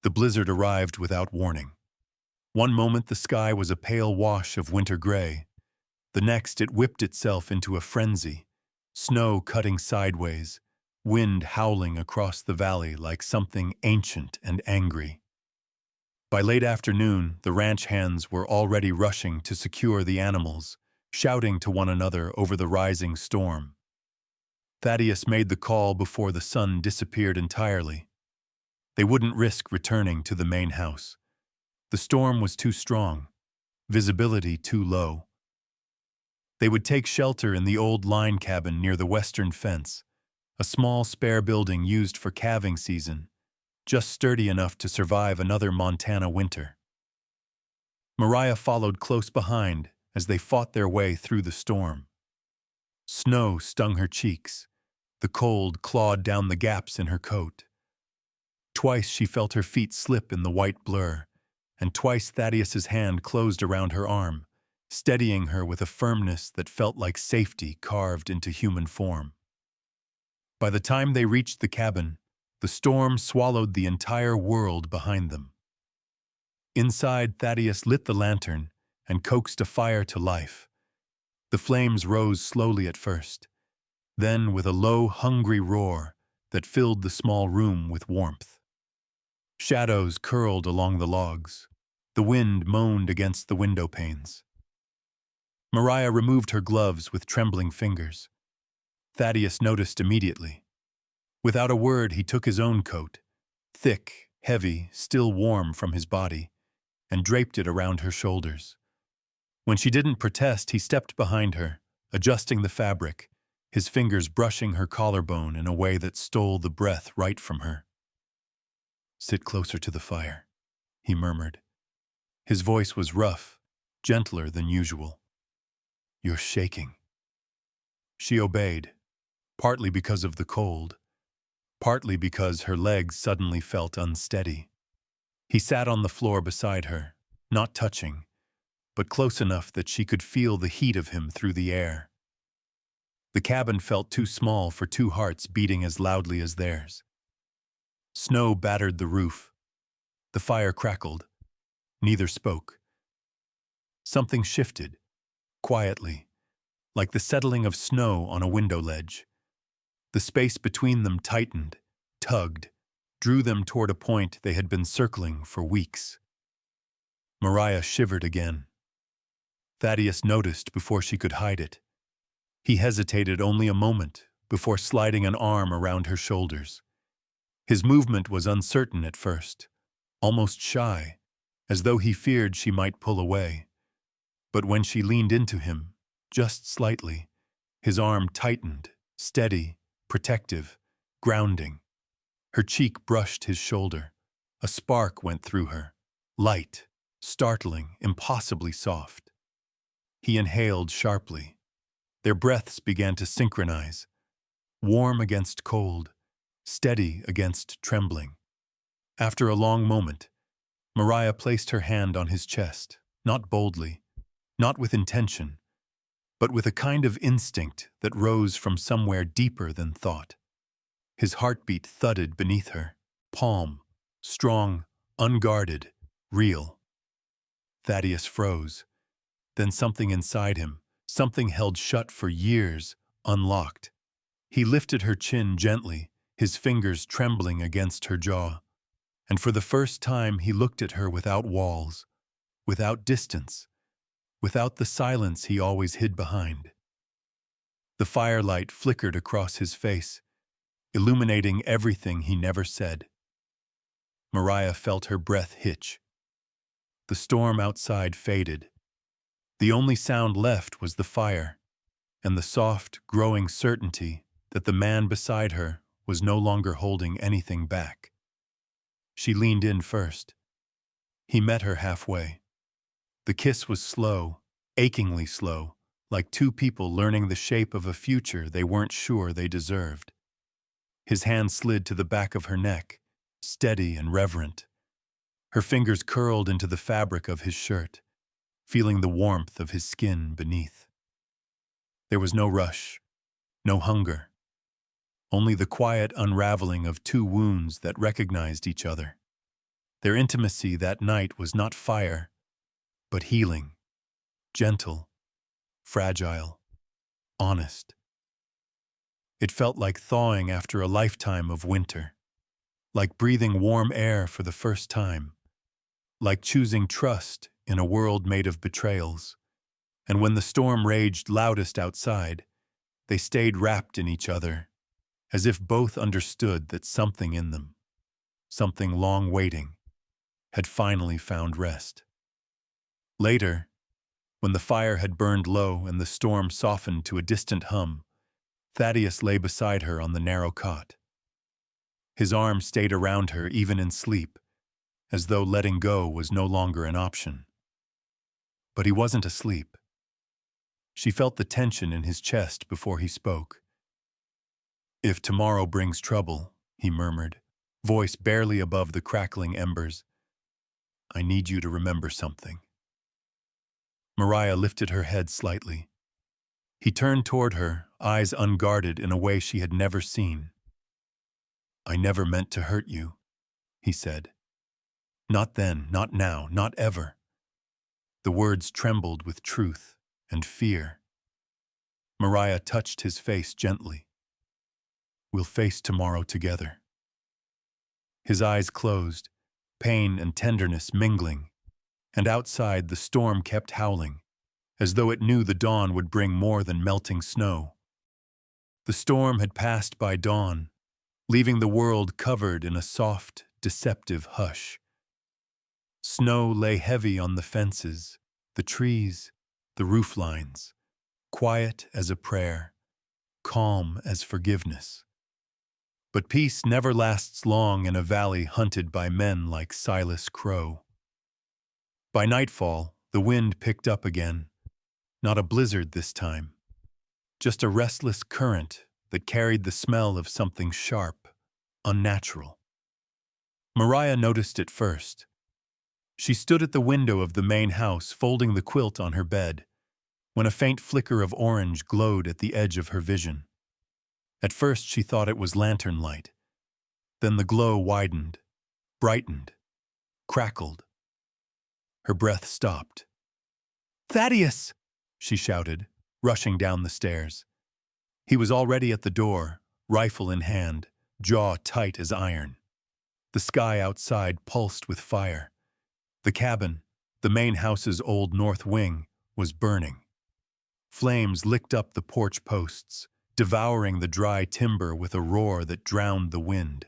The blizzard arrived without warning. One moment the sky was a pale wash of winter gray. The next, it whipped itself into a frenzy, snow cutting sideways, wind howling across the valley like something ancient and angry. By late afternoon, the ranch hands were already rushing to secure the animals, shouting to one another over the rising storm. Thaddeus made the call before the sun disappeared entirely. They wouldn't risk returning to the main house. The storm was too strong, visibility too low. They would take shelter in the old line cabin near the western fence, a small spare building used for calving season, just sturdy enough to survive another Montana winter. Mariah followed close behind as they fought their way through the storm. Snow stung her cheeks. The cold clawed down the gaps in her coat. Twice she felt her feet slip in the white blur, and twice Thaddeus's hand closed around her arm, steadying her with a firmness that felt like safety carved into human form. By the time they reached the cabin, the storm swallowed the entire world behind them. Inside, Thaddeus lit the lantern and coaxed a fire to life. The flames rose slowly at first, then with a low, hungry roar that filled the small room with warmth. Shadows curled along the logs. The wind moaned against the window panes. Mariah removed her gloves with trembling fingers. Thaddeus noticed immediately. Without a word, he took his own coat, thick, heavy, still warm from his body, and draped it around her shoulders. When she didn't protest, he stepped behind her, adjusting the fabric, his fingers brushing her collarbone in a way that stole the breath right from her. "Sit closer to the fire," he murmured. His voice was rough, gentler than usual. "You're shaking." She obeyed, partly because of the cold, partly because her legs suddenly felt unsteady. He sat on the floor beside her, not touching, but close enough that she could feel the heat of him through the air. The cabin felt too small for two hearts beating as loudly as theirs. Snow battered the roof. The fire crackled. Neither spoke. Something shifted, quietly, like the settling of snow on a window ledge. The space between them tightened, tugged, drew them toward a point they had been circling for weeks. Mariah shivered again. Thaddeus noticed before she could hide it. He hesitated only a moment before sliding an arm around her shoulders. His movement was uncertain at first, almost shy, as though he feared she might pull away. But when she leaned into him, just slightly, his arm tightened, steady, protective, grounding. Her cheek brushed his shoulder. A spark went through her, light, startling, impossibly soft. He inhaled sharply. Their breaths began to synchronize, warm against cold, steady against trembling. After a long moment, Mariah placed her hand on his chest, not boldly, not with intention, but with a kind of instinct that rose from somewhere deeper than thought. His heartbeat thudded beneath her, calm, strong, unguarded, real. Thaddeus froze. Then something inside him, something held shut for years, unlocked. He lifted her chin gently, his fingers trembling against her jaw. And for the first time he looked at her without walls, without distance, without the silence he always hid behind. The firelight flickered across his face, illuminating everything he never said. Mariah felt her breath hitch. The storm outside faded. The only sound left was the fire, and the soft, growing certainty that the man beside her was no longer holding anything back. She leaned in first. He met her halfway. The kiss was slow, achingly slow, like two people learning the shape of a future they weren't sure they deserved. His hand slid to the back of her neck, steady and reverent. Her fingers curled into the fabric of his shirt, feeling the warmth of his skin beneath. There was no rush, no hunger, only the quiet unraveling of two wounds that recognized each other. Their intimacy that night was not fire, but healing, gentle, fragile, honest. It felt like thawing after a lifetime of winter, like breathing warm air for the first time, like choosing trust in a world made of betrayals. And when the storm raged loudest outside, they stayed wrapped in each other, as if both understood that something in them, something long waiting, had finally found rest. Later, when the fire had burned low and the storm softened to a distant hum, Thaddeus lay beside her on the narrow cot. His arm stayed around her even in sleep, as though letting go was no longer an option. But he wasn't asleep. She felt the tension in his chest before he spoke. "If tomorrow brings trouble," he murmured, voice barely above the crackling embers, "I need you to remember something." Mariah lifted her head slightly. He turned toward her, eyes unguarded in a way she had never seen. "I never meant to hurt you," he said. "Not then, not now, not ever." The words trembled with truth and fear. Mariah touched his face gently. "We'll face tomorrow together." His eyes closed, pain and tenderness mingling, and outside the storm kept howling, as though it knew the dawn would bring more than melting snow. The storm had passed by dawn, leaving the world covered in a soft, deceptive hush. Snow lay heavy on the fences, the trees, the roof lines, quiet as a prayer, calm as forgiveness. But peace never lasts long in a valley hunted by men like Silas Crowe. By nightfall, the wind picked up again. Not a blizzard this time, just a restless current that carried the smell of something sharp, unnatural. Mariah noticed it first. She stood at the window of the main house, folding the quilt on her bed, when a faint flicker of orange glowed at the edge of her vision. At first she thought it was lantern light. Then the glow widened, brightened, crackled. Her breath stopped. "Thaddeus!" she shouted, rushing down the stairs. He was already at the door, rifle in hand, jaw tight as iron. The sky outside pulsed with fire. The cabin, the main house's old north wing, was burning. Flames licked up the porch posts, devouring the dry timber with a roar that drowned the wind.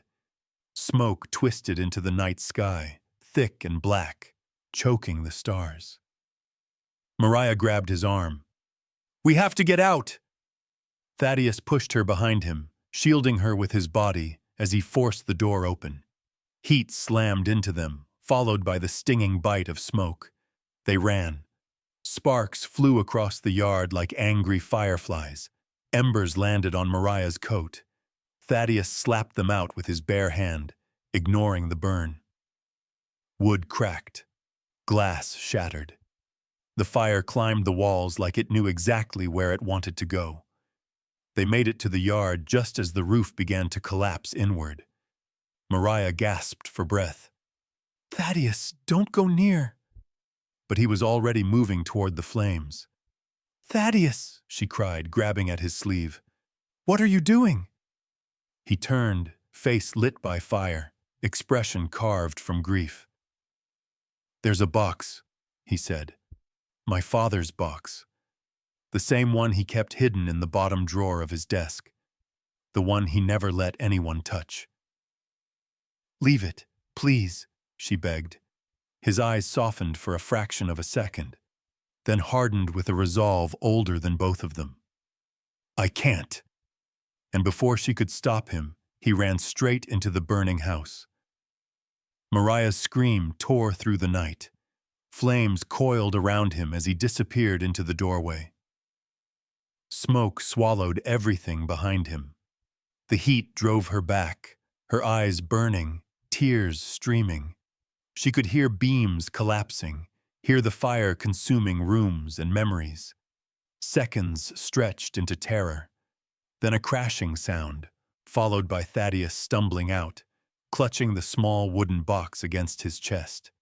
Smoke twisted into the night sky, thick and black, choking the stars. Mariah grabbed his arm. "We have to get out!" Thaddeus pushed her behind him, shielding her with his body as he forced the door open. Heat slammed into them, followed by the stinging bite of smoke. They ran. Sparks flew across the yard like angry fireflies. Embers landed on Mariah's coat. Thaddeus slapped them out with his bare hand, ignoring the burn. Wood cracked. Glass shattered. The fire climbed the walls like it knew exactly where it wanted to go. They made it to the yard just as the roof began to collapse inward. Mariah gasped for breath. "Thaddeus, don't go near." But he was already moving toward the flames. "Thaddeus," she cried, grabbing at his sleeve. "What are you doing?" He turned, face lit by fire, expression carved from grief. "There's a box," he said. "My father's box. The same one he kept hidden in the bottom drawer of his desk. The one he never let anyone touch." "Leave it, please," she begged. His eyes softened for a fraction of a second, then hardened with a resolve older than both of them. "I can't." And before she could stop him, he ran straight into the burning house. Mariah's scream tore through the night. Flames coiled around him as he disappeared into the doorway. Smoke swallowed everything behind him. The heat drove her back, her eyes burning, tears streaming. She could hear beams collapsing, hear the fire consuming rooms and memories. Seconds stretched into terror. Then a crashing sound, followed by Thaddeus stumbling out, clutching the small wooden box against his chest.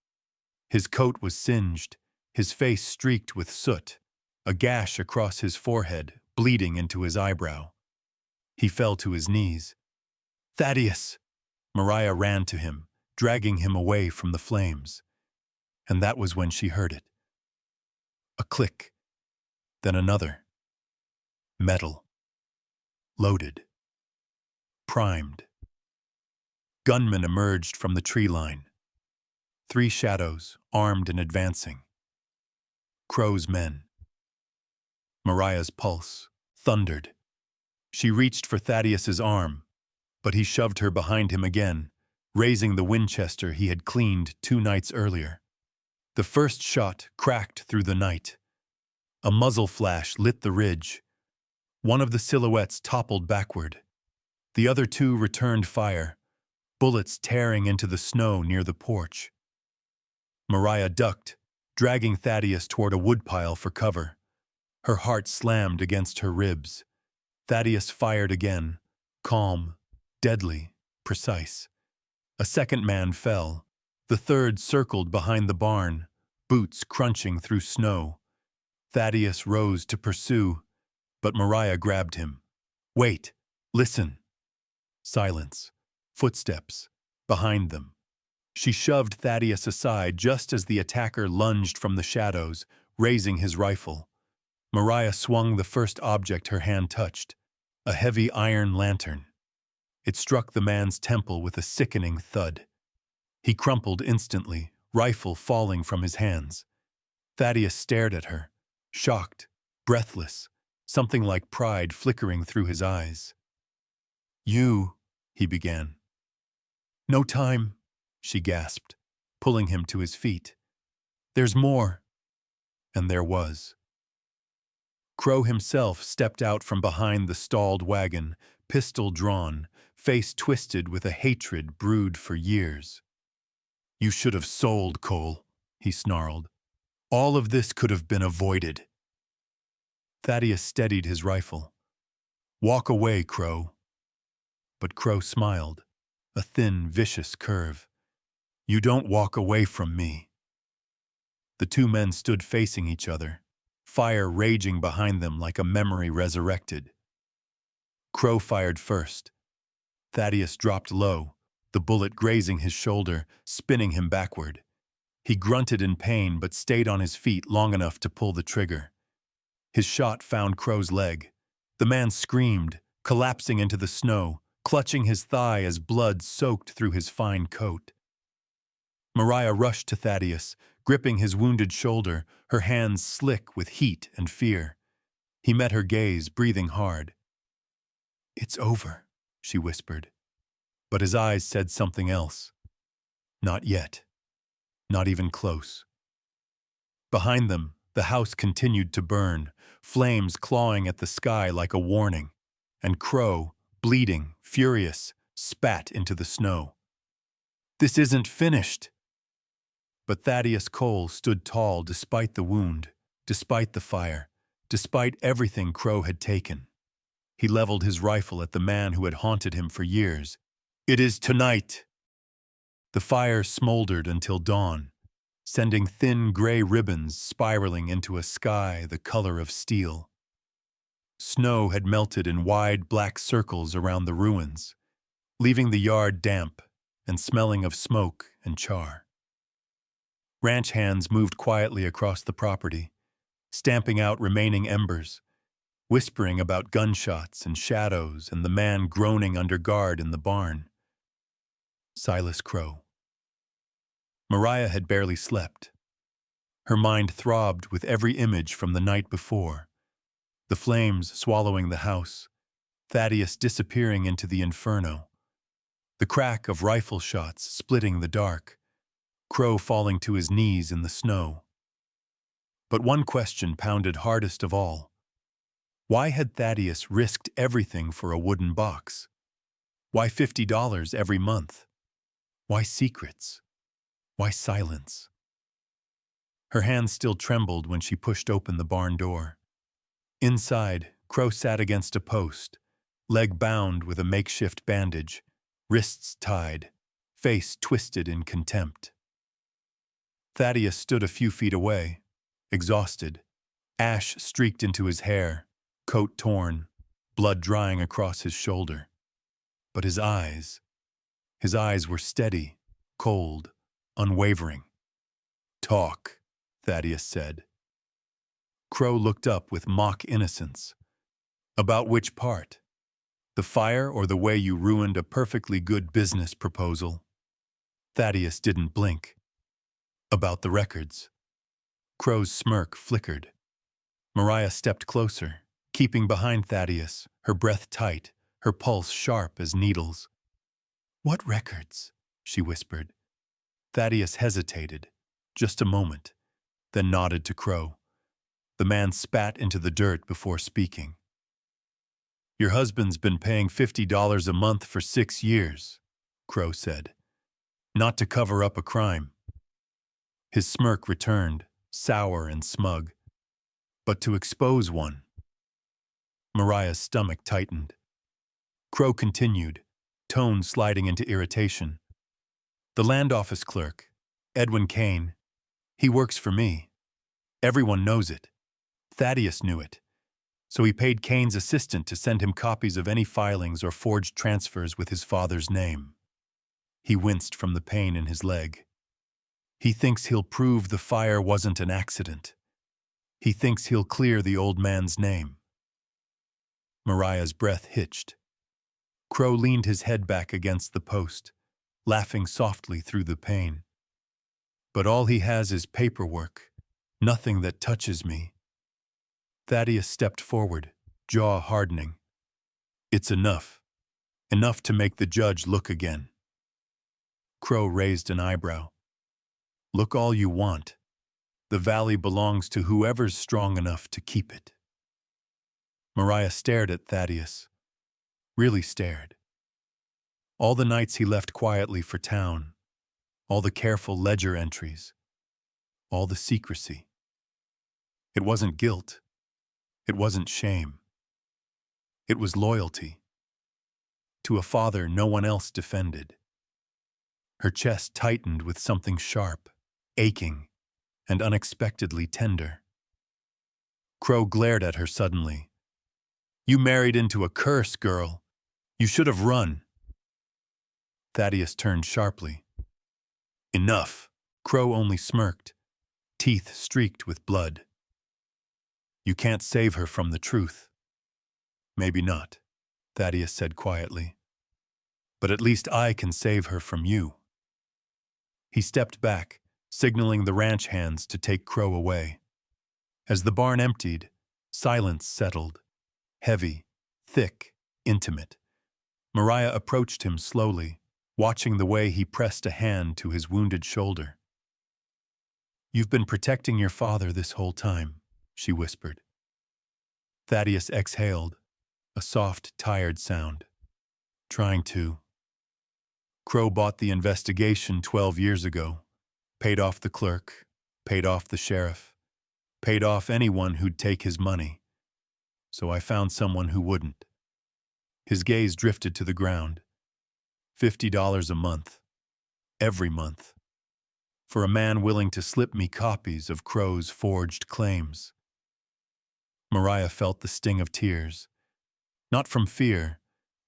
His coat was singed, his face streaked with soot, a gash across his forehead, bleeding into his eyebrow. He fell to his knees. "Thaddeus!" Mariah ran to him, dragging him away from the flames. And that was when she heard it. A click, then another. Metal. Loaded. Primed. Gunmen emerged from the tree line. 3 shadows, armed and advancing. Crowe's men. Mariah's pulse thundered. She reached for Thaddeus's arm, but he shoved her behind him again, raising the Winchester he had cleaned 2 nights earlier. The first shot cracked through the night. A muzzle flash lit the ridge. One of the silhouettes toppled backward. The other 2 returned fire, bullets tearing into the snow near the porch. Mariah ducked, dragging Thaddeus toward a woodpile for cover. Her heart slammed against her ribs. Thaddeus fired again, calm, deadly, precise. A second man fell. The third circled behind the barn, boots crunching through snow. Thaddeus rose to pursue, but Mariah grabbed him. "Wait! Listen!" Silence. Footsteps. Behind them. She shoved Thaddeus aside just as the attacker lunged from the shadows, raising his rifle. Mariah swung the first object her hand touched, a heavy iron lantern. It struck the man's temple with a sickening thud. He crumpled instantly, rifle falling from his hands. Thaddeus stared at her, shocked, breathless, something like pride flickering through his eyes. "You," he began. "No time," she gasped, pulling him to his feet. "There's more." And there was. Crowe himself stepped out from behind the stalled wagon, pistol drawn, face twisted with a hatred brewed for years. "You should have sold, Cole," he snarled. "All of this could have been avoided." Thaddeus steadied his rifle. "Walk away, Crowe." But Crowe smiled, a thin, vicious curve. "You don't walk away from me." The 2 men stood facing each other, fire raging behind them like a memory resurrected. Crowe fired first. Thaddeus dropped low, the bullet grazing his shoulder, spinning him backward. He grunted in pain but stayed on his feet long enough to pull the trigger. His shot found Crowe's leg. The man screamed, collapsing into the snow, clutching his thigh as blood soaked through his fine coat. Mariah rushed to Thaddeus, gripping his wounded shoulder, her hands slick with heat and fear. He met her gaze, breathing hard. "It's over," she whispered. But his eyes said something else. Not yet. Not even close. Behind them, the house continued to burn, flames clawing at the sky like a warning, and Crowe, bleeding, furious, spat into the snow. "This isn't finished." But Thaddeus Cole stood tall despite the wound, despite the fire, despite everything Crowe had taken. He leveled his rifle at the man who had haunted him for years. "It is tonight." The fire smoldered until dawn, sending thin gray ribbons spiraling into a sky the color of steel. Snow had melted in wide black circles around the ruins, leaving the yard damp and smelling of smoke and char. Ranch hands moved quietly across the property, stamping out remaining embers, whispering about gunshots and shadows and the man groaning under guard in the barn. Silas Crowe. Mariah had barely slept. Her mind throbbed with every image from the night before. The flames swallowing the house, Thaddeus disappearing into the inferno, the crack of rifle shots splitting the dark, Crowe falling to his knees in the snow. But one question pounded hardest of all. Why had Thaddeus risked everything for a wooden box? Why $50 every month? Why secrets? Why silence? Her hands still trembled when she pushed open the barn door. Inside, Crowe sat against a post, leg bound with a makeshift bandage, wrists tied, face twisted in contempt. Thaddeus stood a few feet away, exhausted, Ash streaked into his hair, coat torn, blood drying across his shoulder. But his eyes were steady, cold, unwavering. "Talk," Thaddeus said. Crowe looked up with mock innocence. "About which part? The fire or the way you ruined a perfectly good business proposal?" Thaddeus didn't blink. "About the records." Crowe's smirk flickered. Mariah stepped closer, keeping behind Thaddeus, her breath tight, her pulse sharp as needles. "What records?" she whispered. Thaddeus hesitated, just a moment, then nodded to Crowe. The man spat into the dirt before speaking. "Your husband's been paying $50 a month for 6 years, Crowe said. "Not to cover up a crime." His smirk returned, sour and smug. "But to expose one." Mariah's stomach tightened. Crowe continued, tone sliding into irritation. "The land office clerk, Edwin Kane, he works for me. Everyone knows it. Thaddeus knew it. So he paid Kane's assistant to send him copies of any filings or forged transfers with his father's name." He winced from the pain in his leg. "He thinks he'll prove the fire wasn't an accident. He thinks he'll clear the old man's name." Mariah's breath hitched. Crowe leaned his head back against the post, laughing softly through the pain. "But all he has is paperwork, nothing that touches me." Thaddeus stepped forward, jaw hardening. "It's enough. Enough to make the judge look again." Crowe raised an eyebrow. "Look all you want. The valley belongs to whoever's strong enough to keep it." Mariah stared at Thaddeus. Really stared. All the nights he left quietly for town, all the careful ledger entries, all the secrecy. It wasn't guilt. It wasn't shame. It was loyalty. To a father no one else defended. Her chest tightened with something sharp, aching, and unexpectedly tender. Crowe glared at her suddenly. "You married into a curse, girl. You should have run." Thaddeus turned sharply. "Enough." Crowe only smirked, teeth streaked with blood. "You can't save her from the truth." "Maybe not," Thaddeus said quietly. "But at least I can save her from you." He stepped back, signaling the ranch hands to take Crowe away. As the barn emptied, silence settled, heavy, thick, intimate. Mariah approached him slowly, watching the way he pressed a hand to his wounded shoulder. "You've been protecting your father this whole time," she whispered. Thaddeus exhaled, a soft, tired sound. "Trying to." Crowe bought the investigation 12 years ago, paid off the clerk, paid off the sheriff, paid off anyone who'd take his money. So I found someone who wouldn't. His gaze drifted to the ground. $50 a month. Every month. For a man willing to slip me copies of Crowe's forged claims. Mariah felt the sting of tears. Not from fear,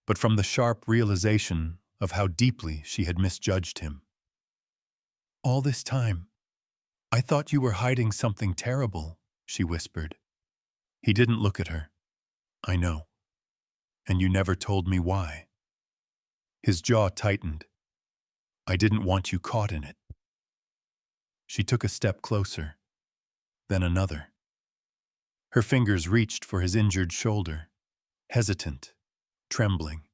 but from the sharp realization of how deeply she had misjudged him. "All this time, I thought you were hiding something terrible," she whispered. He didn't look at her. "I know. And you never told me why." His jaw tightened. "I didn't want you caught in it." She took a step closer, then another. Her fingers reached for his injured shoulder, hesitant, trembling.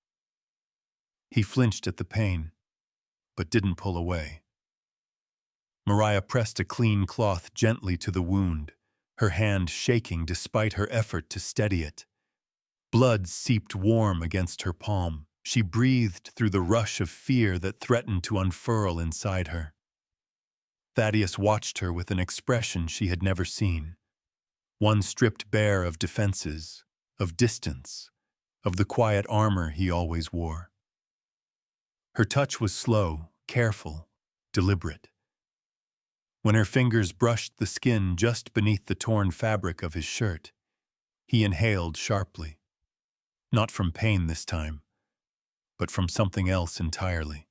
He flinched at the pain, but didn't pull away. Mariah pressed a clean cloth gently to the wound, her hand shaking despite her effort to steady it. Blood seeped warm against her palm. She breathed through the rush of fear that threatened to unfurl inside her. Thaddeus watched her with an expression she had never seen. One stripped bare of defenses, of distance, of the quiet armor he always wore. Her touch was slow, careful, deliberate. When her fingers brushed the skin just beneath the torn fabric of his shirt, he inhaled sharply. Not from pain this time, but from something else entirely.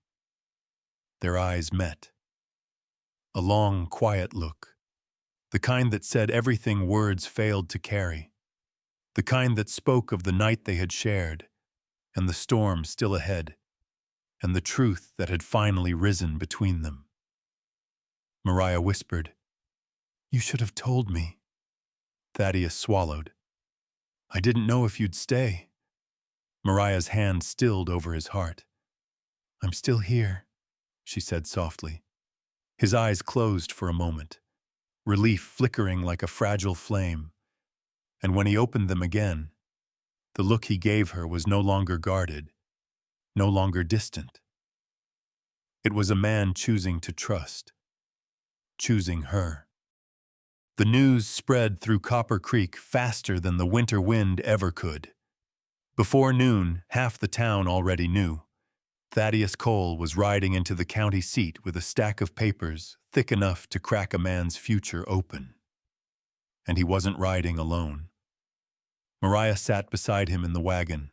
Their eyes met. A long, quiet look. The kind that said everything words failed to carry. The kind that spoke of the night they had shared, and the storm still ahead, and the truth that had finally risen between them. Mariah whispered, "You should have told me." Thaddeus swallowed. "I didn't know if you'd stay." Mariah's hand stilled over his heart. "I'm still here," she said softly. His eyes closed for a moment, relief flickering like a fragile flame. And when he opened them again, the look he gave her was no longer guarded, no longer distant. It was a man choosing to trust, choosing her. The news spread through Copper Creek faster than the winter wind ever could. Before noon, half the town already knew. Thaddeus Cole was riding into the county seat with a stack of papers thick enough to crack a man's future open. And he wasn't riding alone. Mariah sat beside him in the wagon,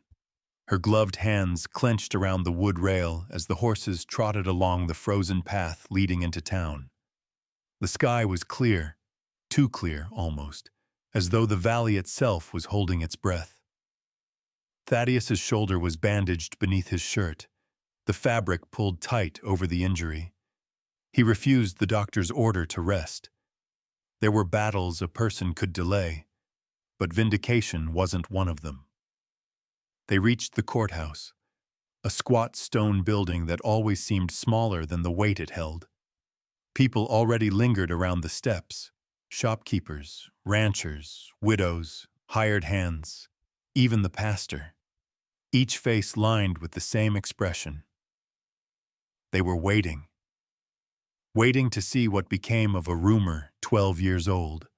her gloved hands clenched around the wood rail as the horses trotted along the frozen path leading into town. The sky was clear, too clear almost, as though the valley itself was holding its breath. Thaddeus's shoulder was bandaged beneath his shirt, the fabric pulled tight over the injury. He refused the doctor's order to rest. There were battles a person could delay, but vindication wasn't one of them. They reached the courthouse, a squat stone building that always seemed smaller than the weight it held. People already lingered around the steps, shopkeepers, ranchers, widows, hired hands, even the pastor, each face lined with the same expression. They were waiting to see what became of a rumor 12 years old,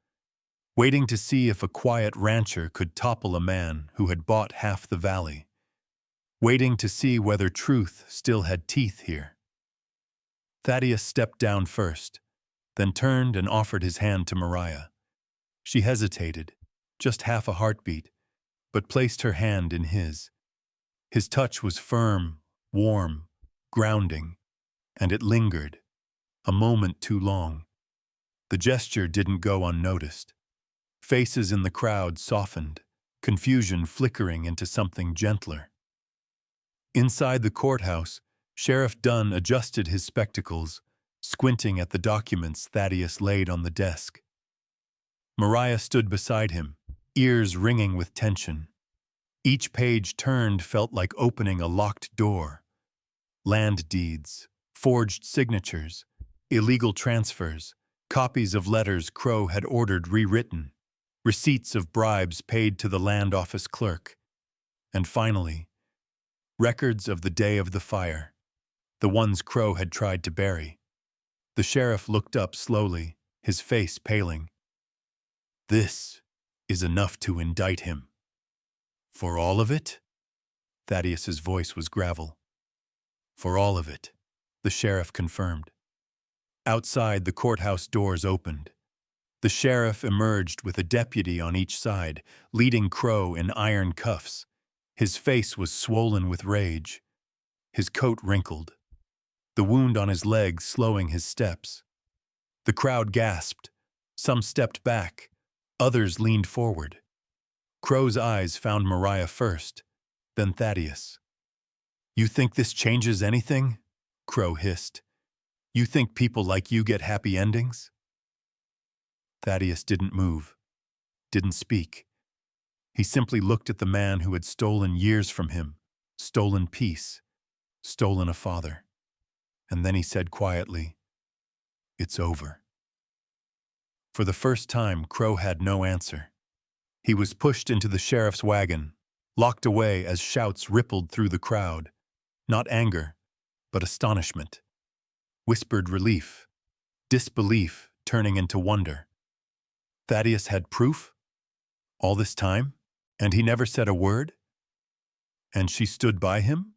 waiting to see if a quiet rancher could topple a man who had bought half the valley, waiting to see whether truth still had teeth here. Thaddeus stepped down first, then turned and offered his hand to Mariah. She hesitated, just half a heartbeat, but placed her hand in his. His touch was firm, warm, grounding, and it lingered, a moment too long. The gesture didn't go unnoticed. Faces in the crowd softened, confusion flickering into something gentler. Inside the courthouse, Sheriff Dunn adjusted his spectacles, squinting at the documents Thaddeus laid on the desk. Mariah stood beside him, ears ringing with tension. Each page turned felt like opening a locked door. Land deeds, forged signatures, illegal transfers, copies of letters Crowe had ordered rewritten, receipts of bribes paid to the land office clerk, and finally, records of the day of the fire, the ones Crowe had tried to bury. The sheriff looked up slowly, his face paling. "This is enough to indict him." "For all of it?" Thaddeus's voice was gravel. "For all of it," the sheriff confirmed. Outside, the courthouse doors opened. The sheriff emerged with a deputy on each side, leading Crowe in iron cuffs. His face was swollen with rage, his coat wrinkled, the wound on his leg slowing his steps. The crowd gasped. Some stepped back, others leaned forward. Crowe's eyes found Mariah first, then Thaddeus. "You think this changes anything?" Crowe hissed. "You think people like you get happy endings?" Thaddeus didn't move, didn't speak. He simply looked at the man who had stolen years from him, stolen peace, stolen a father. And then he said quietly, "It's over." For the first time, Crowe had no answer. He was pushed into the sheriff's wagon, locked away as shouts rippled through the crowd. Not anger, but astonishment. Whispered relief, disbelief turning into wonder. Thaddeus had proof? All this time? And he never said a word? And she stood by him?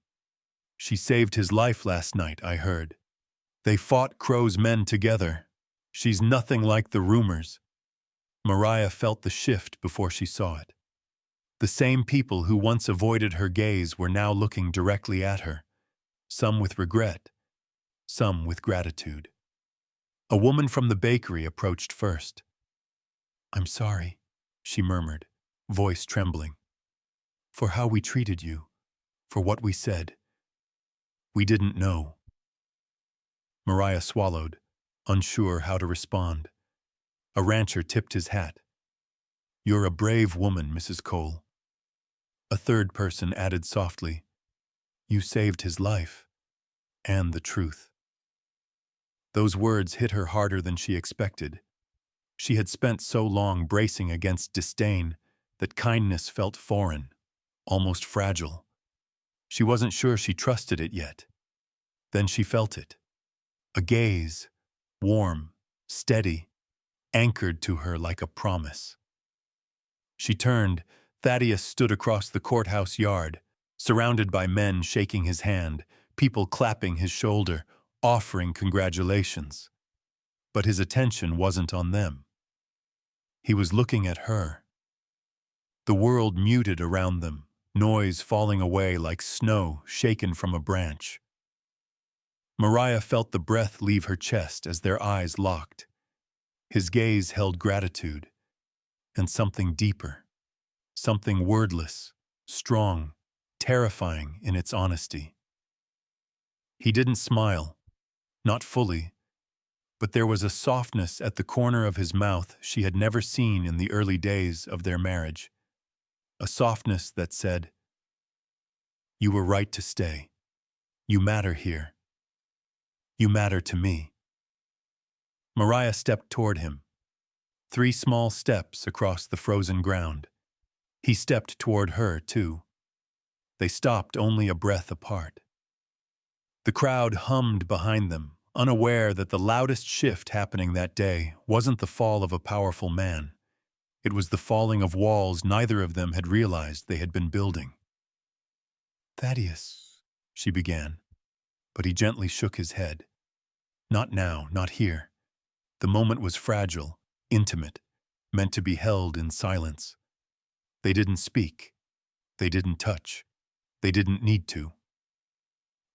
"She saved his life last night," I heard. "They fought Crowe's men together. She's nothing like the rumors. Mariah felt the shift before she saw it. The same people who once avoided her gaze were now looking directly at her, some with regret, some with gratitude. A woman from the bakery approached first. "I'm sorry," she murmured, voice trembling, "for how we treated you, for what we said. We didn't know." Mariah swallowed, unsure how to respond. A rancher tipped his hat. "You're a brave woman, Mrs. Cole." A third person added softly, "You saved his life, and the truth." Those words hit her harder than she expected. She had spent so long bracing against disdain that kindness felt foreign, almost fragile. She wasn't sure she trusted it yet. Then she felt it. A gaze, warm, steady, anchored to her like a promise. She turned. Thaddeus stood across the courthouse yard, surrounded by men shaking his hand, people clapping his shoulder, offering congratulations. But his attention wasn't on them. He was looking at her. The world muted around them, noise falling away like snow shaken from a branch. Mariah felt the breath leave her chest as their eyes locked. His gaze held gratitude, and something deeper, something wordless, strong, terrifying in its honesty. He didn't smile, not fully, but there was a softness at the corner of his mouth she had never seen in the early days of their marriage. A softness that said, "You were right to stay. You matter here. You matter to me." Mariah stepped toward him. 3 small steps across the frozen ground. He stepped toward her, too. They stopped only a breath apart. The crowd hummed behind them, unaware that the loudest shift happening that day wasn't the fall of a powerful man. It was the falling of walls neither of them had realized they had been building. "Thaddeus," she began, but he gently shook his head. "Not now, not here." The moment was fragile, intimate, meant to be held in silence. They didn't speak. They didn't touch. They didn't need to.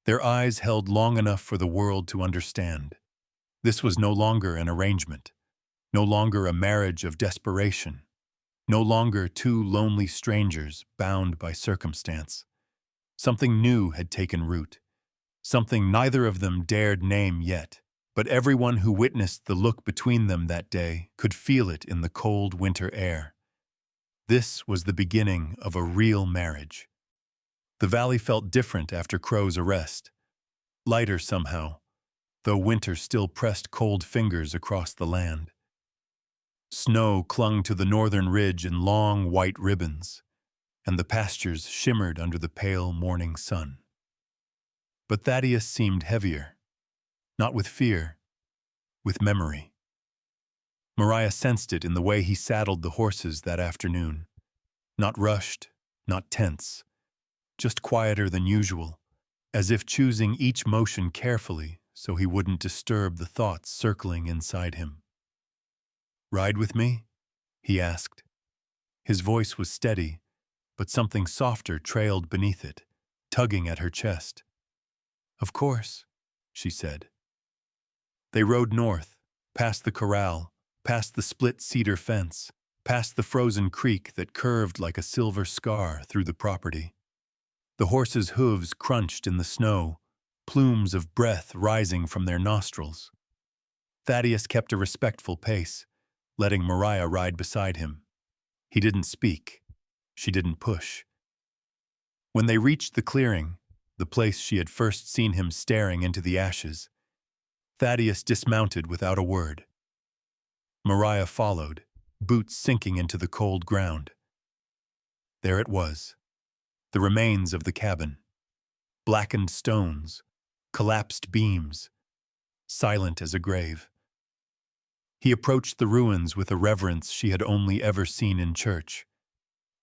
Their eyes held long enough for the world to understand. This was no longer an arrangement, no longer a marriage of desperation, no longer 2 lonely strangers bound by circumstance. Something new had taken root, something neither of them dared name yet, but everyone who witnessed the look between them that day could feel it in the cold winter air. This was the beginning of a real marriage. The valley felt different after Crowe's arrest, lighter somehow, though winter still pressed cold fingers across the land. Snow clung to the northern ridge in long white ribbons, and the pastures shimmered under the pale morning sun. But Thaddeus seemed heavier, not with fear, with memory. Mariah sensed it in the way he saddled the horses that afternoon. Not rushed, not tense, just quieter than usual, as if choosing each motion carefully so he wouldn't disturb the thoughts circling inside him. "Ride with me?" he asked. His voice was steady, but something softer trailed beneath it, tugging at her chest. "Of course," she said. They rode north, past the corral, past the split cedar fence, past the frozen creek that curved like a silver scar through the property. The horses' hooves crunched in the snow, plumes of breath rising from their nostrils. Thaddeus kept a respectful pace, letting Mariah ride beside him. He didn't speak. She didn't push. When they reached the clearing, the place she had first seen him staring into the ashes, Thaddeus dismounted without a word. Mariah followed, boots sinking into the cold ground. There it was, the remains of the cabin. Blackened stones, collapsed beams, silent as a grave. He approached the ruins with a reverence she had only ever seen in church.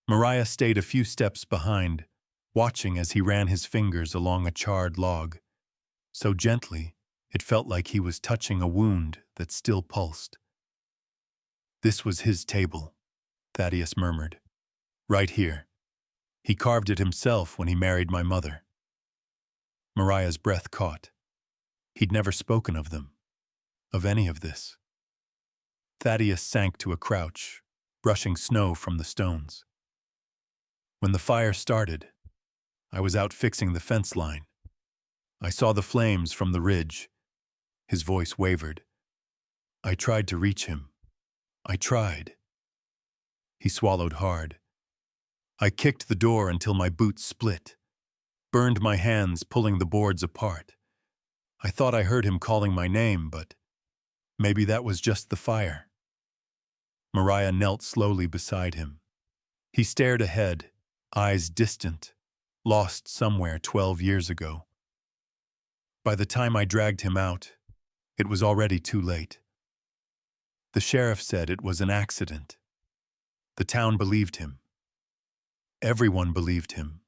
Mariah stayed a few steps behind, watching as he ran his fingers along a charred log, so gently, It felt like he was touching a wound that still pulsed. "This was his table," Thaddeus murmured. "Right here. He carved it himself when he married my mother." Mariah's breath caught. He'd never spoken of them, of any of this. Thaddeus sank to a crouch, brushing snow from the stones. "When the fire started, I was out fixing the fence line. I saw the flames from the ridge." His voice wavered. "I tried to reach him. I tried." He swallowed hard. "I kicked the door until my boots split, burned my hands pulling the boards apart. I thought I heard him calling my name, but maybe that was just the fire." Mariah knelt slowly beside him. He stared ahead, eyes distant, lost somewhere 12 years ago. "By the time I dragged him out, it was already too late. The sheriff said it was an accident. The town believed him. Everyone believed him."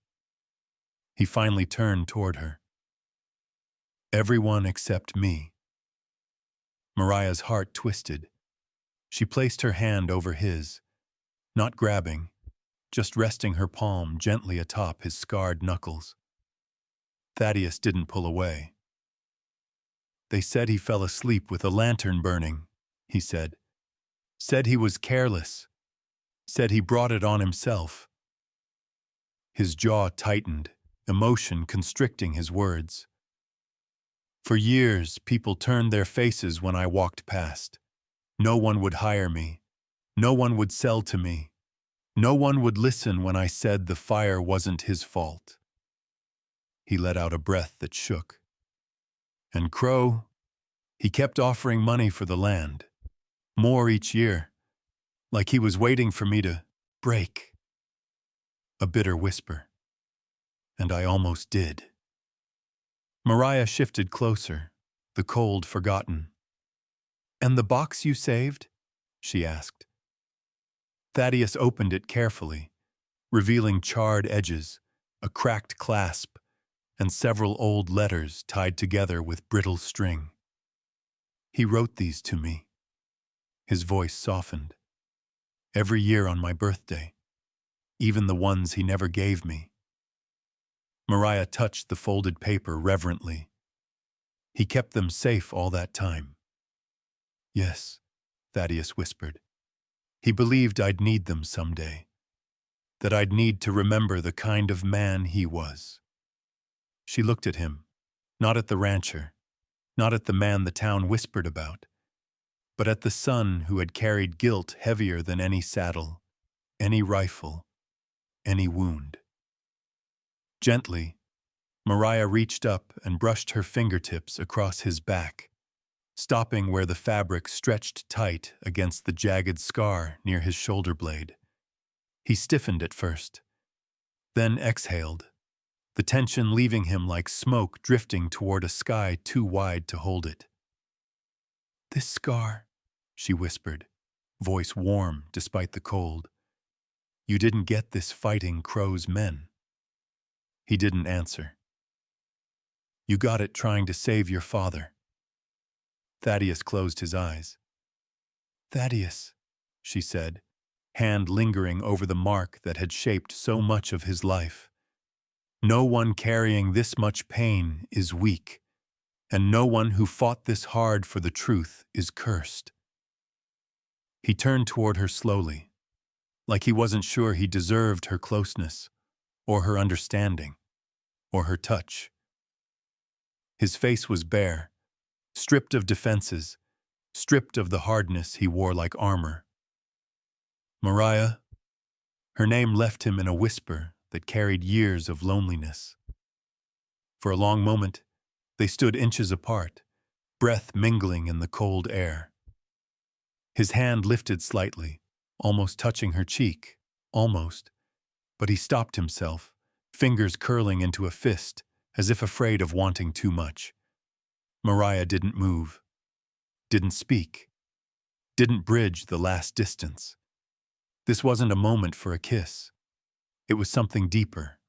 He finally turned toward her. "Everyone except me." Mariah's heart twisted. She placed her hand over his, not grabbing, just resting her palm gently atop his scarred knuckles. Thaddeus didn't pull away. "They said he fell asleep with a lantern burning," he said. "Said he was careless. Said he brought it on himself." His jaw tightened, emotion constricting his words. "For years, people turned their faces when I walked past. No one would hire me. No one would sell to me. No one would listen when I said the fire wasn't his fault." He let out a breath that shook. "And Crowe, he kept offering money for the land. More each year. Like he was waiting for me to break." A bitter whisper. "And I almost did." Mariah shifted closer, the cold forgotten. "And the box you saved?" she asked. Thaddeus opened it carefully, revealing charred edges, a cracked clasp, and several old letters tied together with brittle string. "He wrote these to me." His voice softened. "Every year on my birthday, even the ones he never gave me." Mariah touched the folded paper reverently. "He kept them safe all that time." "Yes," Thaddeus whispered. "He believed I'd need them someday. That I'd need to remember the kind of man he was." She looked at him, not at the rancher, not at the man the town whispered about, but at the son who had carried guilt heavier than any saddle, any rifle, any wound. Gently, Mariah reached up and brushed her fingertips across his back, stopping where the fabric stretched tight against the jagged scar near his shoulder blade. He stiffened at first, then exhaled, the tension leaving him like smoke drifting toward a sky too wide to hold it. "This scar," she whispered, voice warm despite the cold. "You didn't get this fighting Crowe's men." He didn't answer. "You got it trying to save your father." Thaddeus closed his eyes. "Thaddeus," she said, hand lingering over the mark that had shaped so much of his life. "No one carrying this much pain is weak, and no one who fought this hard for the truth is cursed." He turned toward her slowly, like he wasn't sure he deserved her closeness, or her understanding, or her touch. His face was bare, stripped of defenses, stripped of the hardness he wore like armor. "Mariah," her name left him in a whisper that carried years of loneliness. For a long moment, they stood inches apart, breath mingling in the cold air. His hand lifted slightly, almost touching her cheek, almost, but he stopped himself, fingers curling into a fist, as if afraid of wanting too much. Mariah didn't move, didn't speak, didn't bridge the last distance. This wasn't a moment for a kiss. It was something deeper,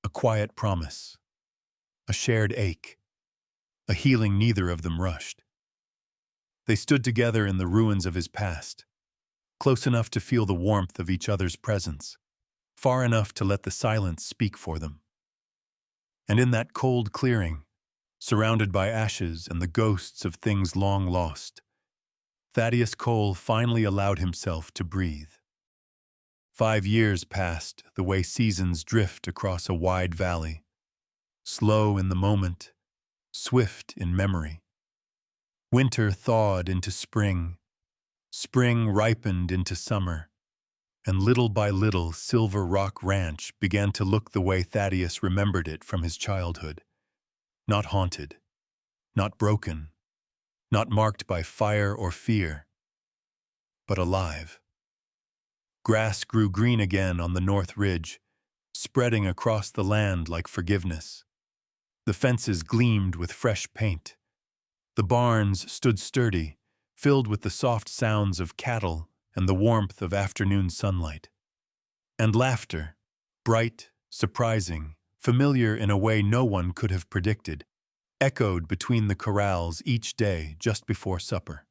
a quiet promise, a shared ache, a healing neither of them rushed. They stood together in the ruins of his past, close enough to feel the warmth of each other's presence, far enough to let the silence speak for them. And in that cold clearing, surrounded by ashes and the ghosts of things long lost, Thaddeus Cole finally allowed himself to breathe. 5 years passed the way seasons drift across a wide valley, slow in the moment, swift in memory. Winter thawed into spring, spring ripened into summer, and little by little Silver Rock Ranch began to look the way Thaddeus remembered it from his childhood. Not haunted, not broken, not marked by fire or fear, but alive. Grass grew green again on the north ridge, spreading across the land like forgiveness. The fences gleamed with fresh paint. The barns stood sturdy, filled with the soft sounds of cattle and the warmth of afternoon sunlight. And laughter, bright, surprising, familiar in a way no one could have predicted, echoed between the corrals each day just before supper.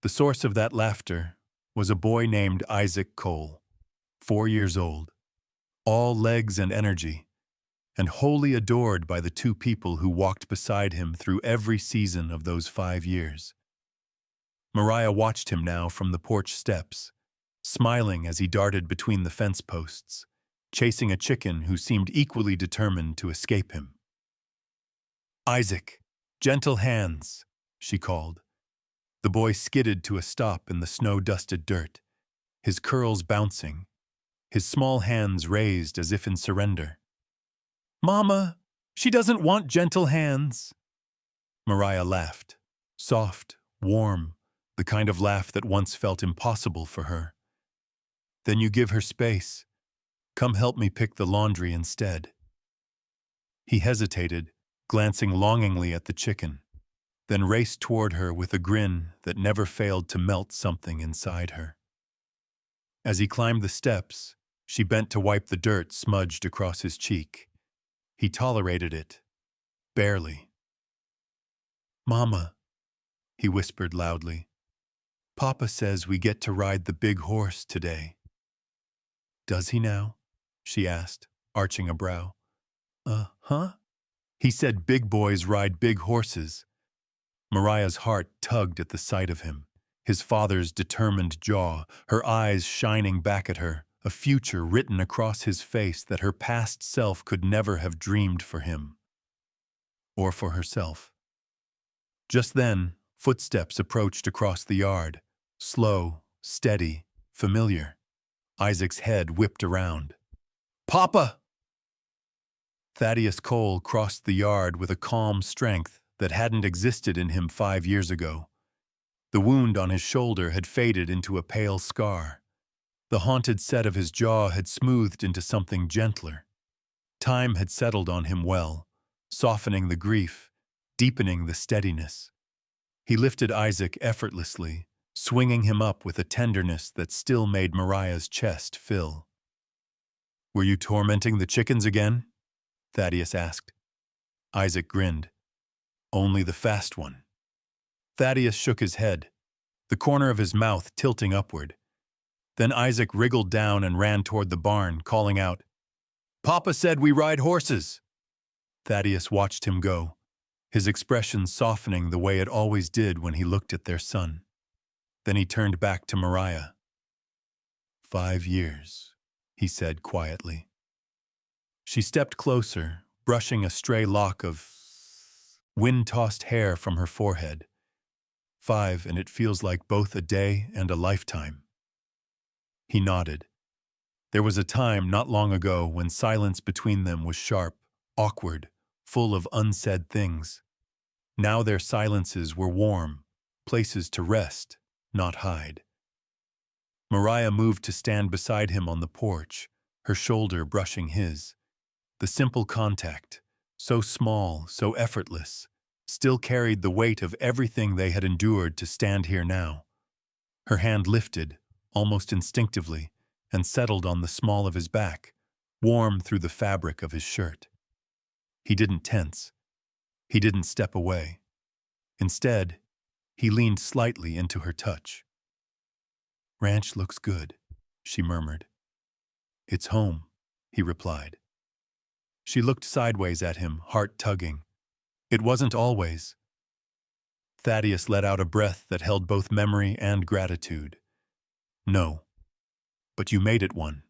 The source of that laughter was a boy named Isaac Cole, 4 years old, all legs and energy, and wholly adored by the two people who walked beside him through every season of those 5 years. Mariah watched him now from the porch steps, smiling as he darted between the fence posts, chasing a chicken who seemed equally determined to escape him. "Isaac, gentle hands," she called. The boy skidded to a stop in the snow-dusted dirt, his curls bouncing, his small hands raised as if in surrender. "Mama, she doesn't want gentle hands." Mariah laughed, soft, warm, the kind of laugh that once felt impossible for her. "Then you give her space. Come help me pick the laundry instead." He hesitated, glancing longingly at the chicken, then raced toward her with a grin that never failed to melt something inside her. As he climbed the steps, she bent to wipe the dirt smudged across his cheek. He tolerated it, barely. "Mama," he whispered loudly, "Papa says we get to ride the big horse today." "Does he now?" she asked, arching a brow. Huh? He said big boys ride big horses." Mariah's heart tugged at the sight of him, his father's determined jaw, her eyes shining back at her, a future written across his face that her past self could never have dreamed for him. Or for herself. Just then, footsteps approached across the yard, slow, steady, familiar. Isaac's head whipped around. "Papa!" Thaddeus Cole crossed the yard with a calm strength that hadn't existed in him 5 years ago. The wound on his shoulder had faded into a pale scar. The haunted set of his jaw had smoothed into something gentler. Time had settled on him well, softening the grief, deepening the steadiness. He lifted Isaac effortlessly, swinging him up with a tenderness that still made Mariah's chest fill. "Were you tormenting the chickens again?" Thaddeus asked. Isaac grinned. "Only the fast one." Thaddeus shook his head, the corner of his mouth tilting upward. Then Isaac wriggled down and ran toward the barn, calling out, "Papa said we ride horses." Thaddeus watched him go, his expression softening the way it always did when he looked at their son. Then he turned back to Mariah. 5 years, he said quietly. She stepped closer, brushing a stray lock of wind-tossed hair from her forehead. 5, and it feels like both a day and a lifetime. He nodded. There was a time not long ago when silence between them was sharp, awkward, full of unsaid things. Now their silences were warm, places to rest, not hide. Mariah moved to stand beside him on the porch, her shoulder brushing his. The simple contact, so small, so effortless, still carried the weight of everything they had endured to stand here now. Her hand lifted, almost instinctively, and settled on the small of his back, warm through the fabric of his shirt. He didn't tense. He didn't step away. Instead, he leaned slightly into her touch. "Ranch looks good," she murmured. "It's home," he replied. She looked sideways at him, heart tugging. It wasn't always. Thaddeus let out a breath that held both memory and gratitude. "No, but you made it one."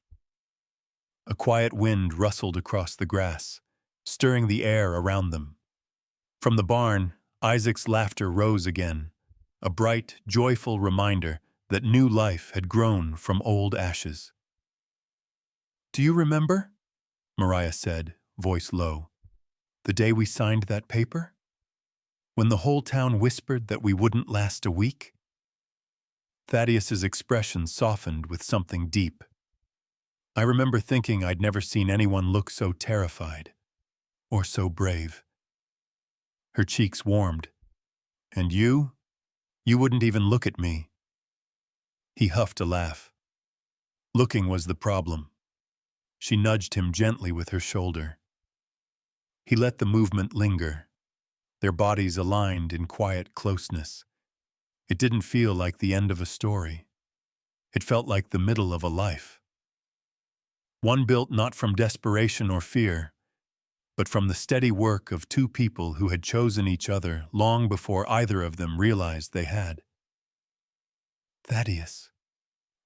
A quiet wind rustled across the grass, stirring the air around them. From the barn, Isaac's laughter rose again, a bright, joyful reminder that new life had grown from old ashes. "Do you remember?" Mariah said, voice low. "The day we signed that paper? When the whole town whispered that we wouldn't last a week?" Thaddeus's expression softened with something deep. "I remember thinking I'd never seen anyone look so terrified, or so brave." Her cheeks warmed. "And you? You wouldn't even look at me." He huffed a laugh. Looking was the problem. She nudged him gently with her shoulder. He let the movement linger, their bodies aligned in quiet closeness. It didn't feel like the end of a story. It felt like the middle of a life. One built not from desperation or fear, but from the steady work of two people who had chosen each other long before either of them realized they had. "Thaddeus,"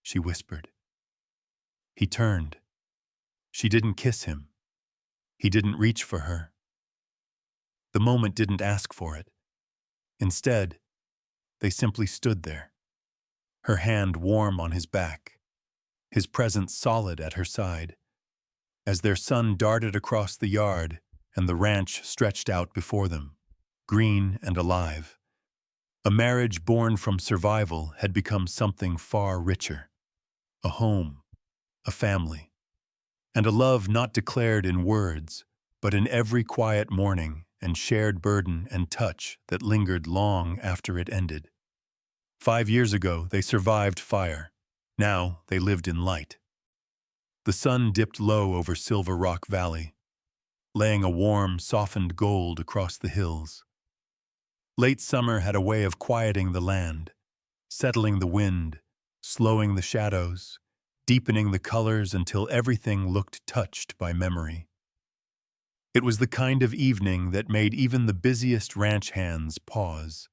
she whispered. He turned. She didn't kiss him. He didn't reach for her. The moment didn't ask for it. Instead, they simply stood there, her hand warm on his back, his presence solid at her side. As their son darted across the yard and the ranch stretched out before them, green and alive, a marriage born from survival had become something far richer. A home, a family, and a love not declared in words, but in every quiet morning and shared burden and touch that lingered long after it ended. 5 years ago, they survived fire. Now they lived in light. The sun dipped low over Silver Rock Valley, laying a warm, softened gold across the hills. Late summer had a way of quieting the land, settling the wind, slowing the shadows, deepening the colors until everything looked touched by memory. It was the kind of evening that made even the busiest ranch hands pause,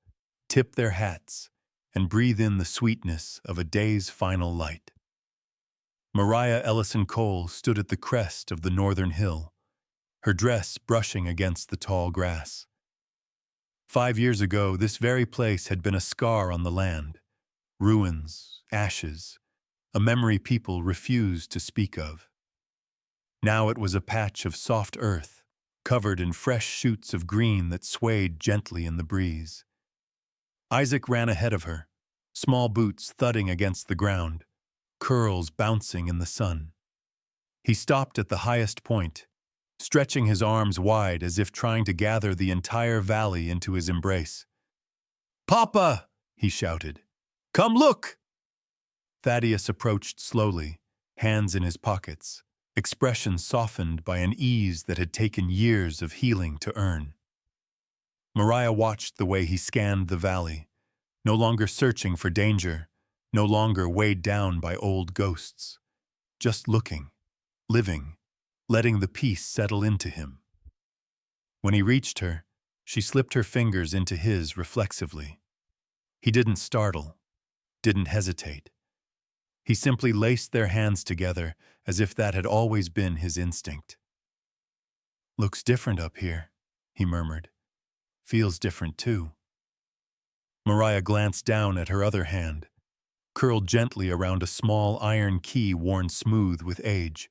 tip their hats, and breathe in the sweetness of a day's final light. Mariah Ellison Cole stood at the crest of the northern hill, her dress brushing against the tall grass. 5 years ago, this very place had been a scar on the land, ruins, ashes, a memory people refused to speak of. Now it was a patch of soft earth, covered in fresh shoots of green that swayed gently in the breeze. Isaac ran ahead of her, small boots thudding against the ground, curls bouncing in the sun. He stopped at the highest point, stretching his arms wide as if trying to gather the entire valley into his embrace. "Papa!" he shouted. "Come look!" Thaddeus approached slowly, hands in his pockets, expression softened by an ease that had taken years of healing to earn. Mariah watched the way he scanned the valley, no longer searching for danger, no longer weighed down by old ghosts, just looking, living, letting the peace settle into him. When he reached her, she slipped her fingers into his reflexively. He didn't startle, didn't hesitate. He simply laced their hands together as if that had always been his instinct. "Looks different up here," he murmured. "Feels different, too." Mariah glanced down at her other hand, curled gently around a small iron key worn smooth with age.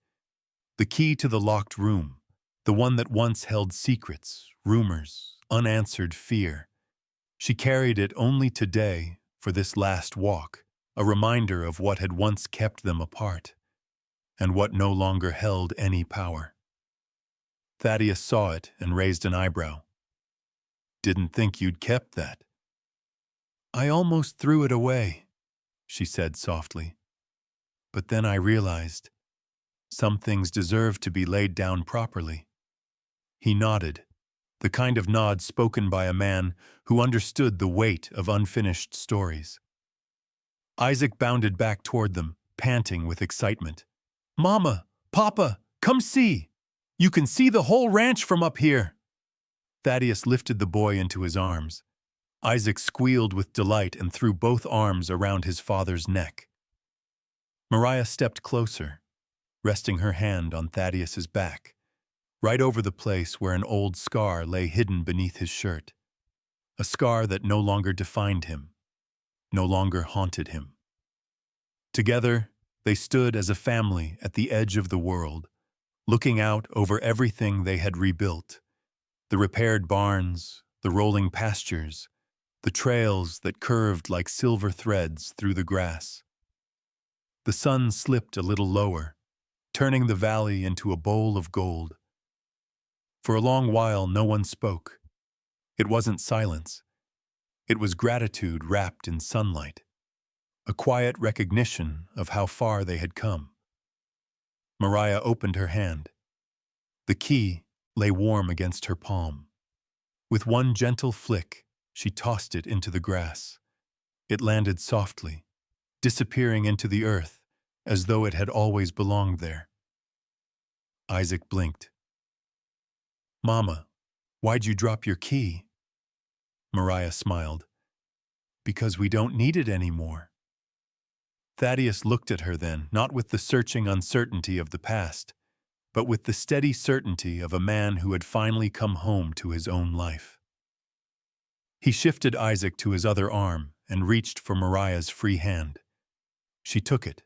The key to the locked room, the one that once held secrets, rumors, unanswered fear. She carried it only today for this last walk, a reminder of what had once kept them apart, and what no longer held any power. Thaddeus saw it and raised an eyebrow. "Didn't think you'd kept that." "I almost threw it away," she said softly. "But then I realized some things deserve to be laid down properly." He nodded, the kind of nod spoken by a man who understood the weight of unfinished stories. Isaac bounded back toward them, panting with excitement. "Mama! Papa! Come see! You can see the whole ranch from up here!" Thaddeus lifted the boy into his arms. Isaac squealed with delight and threw both arms around his father's neck. Mariah stepped closer, resting her hand on Thaddeus's back, right over the place where an old scar lay hidden beneath his shirt. A scar that no longer defined him, no longer haunted him. Together, they stood as a family at the edge of the world, looking out over everything they had rebuilt: the repaired barns, the rolling pastures, the trails that curved like silver threads through the grass. The sun slipped a little lower, turning the valley into a bowl of gold. For a long while, no one spoke. It wasn't silence. It was gratitude wrapped in sunlight, a quiet recognition of how far they had come. Mariah opened her hand. The key lay warm against her palm. With one gentle flick, she tossed it into the grass. It landed softly, disappearing into the earth as though it had always belonged there. Isaac blinked. "Mama, why'd you drop your key?" Mariah smiled. "Because we don't need it anymore." Thaddeus looked at her then, not with the searching uncertainty of the past, but with the steady certainty of a man who had finally come home to his own life. He shifted Isaac to his other arm and reached for Mariah's free hand. She took it,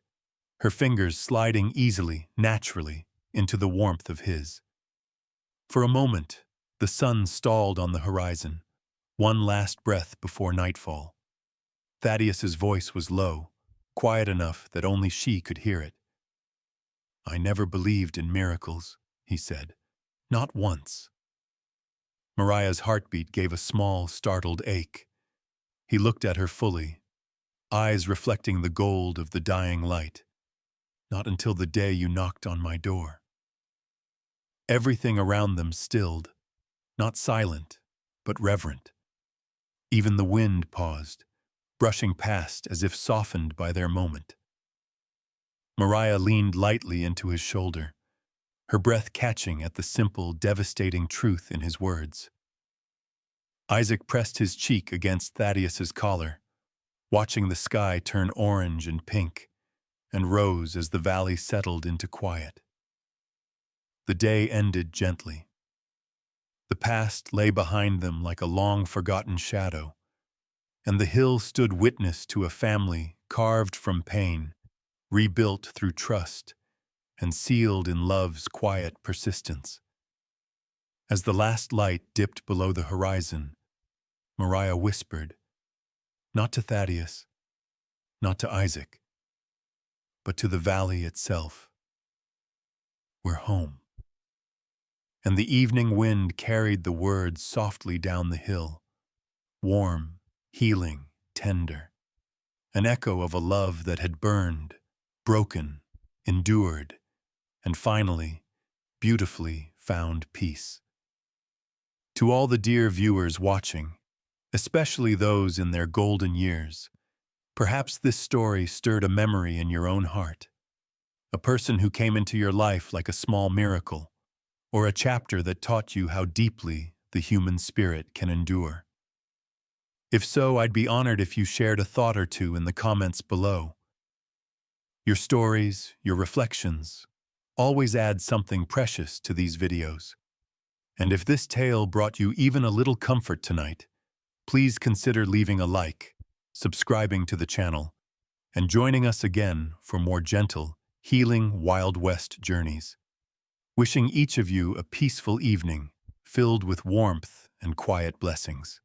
her fingers sliding easily, naturally, into the warmth of his. For a moment, the sun stalled on the horizon, one last breath before nightfall. Thaddeus's voice was low, quiet enough that only she could hear it. "I never believed in miracles," he said. "Not once." Mariah's heartbeat gave a small, startled ache. He looked at her fully, eyes reflecting the gold of the dying light. "Not until the day you knocked on my door." Everything around them stilled, not silent, but reverent. Even the wind paused, brushing past as if softened by their moment. Mariah leaned lightly into his shoulder, her breath catching at the simple, devastating truth in his words. Isaac pressed his cheek against Thaddeus's collar, watching the sky turn orange and pink, and rose as the valley settled into quiet. The day ended gently. The past lay behind them like a long-forgotten shadow, and the hill stood witness to a family carved from pain, rebuilt through trust, and sealed in love's quiet persistence. As the last light dipped below the horizon, Mariah whispered, not to Thaddeus, not to Isaac, but to the valley itself, "We're home." And the evening wind carried the words softly down the hill, warm, healing, tender, an echo of a love that had burned, broken, endured, and finally, beautifully found peace. To all the dear viewers watching, especially those in their golden years, perhaps this story stirred a memory in your own heart, a person who came into your life like a small miracle, or a chapter that taught you how deeply the human spirit can endure. If so, I'd be honored if you shared a thought or two in the comments below. Your stories, your reflections, always add something precious to these videos. And if this tale brought you even a little comfort tonight, please consider leaving a like, subscribing to the channel, and joining us again for more gentle, healing Wild West journeys. Wishing each of you a peaceful evening, filled with warmth and quiet blessings.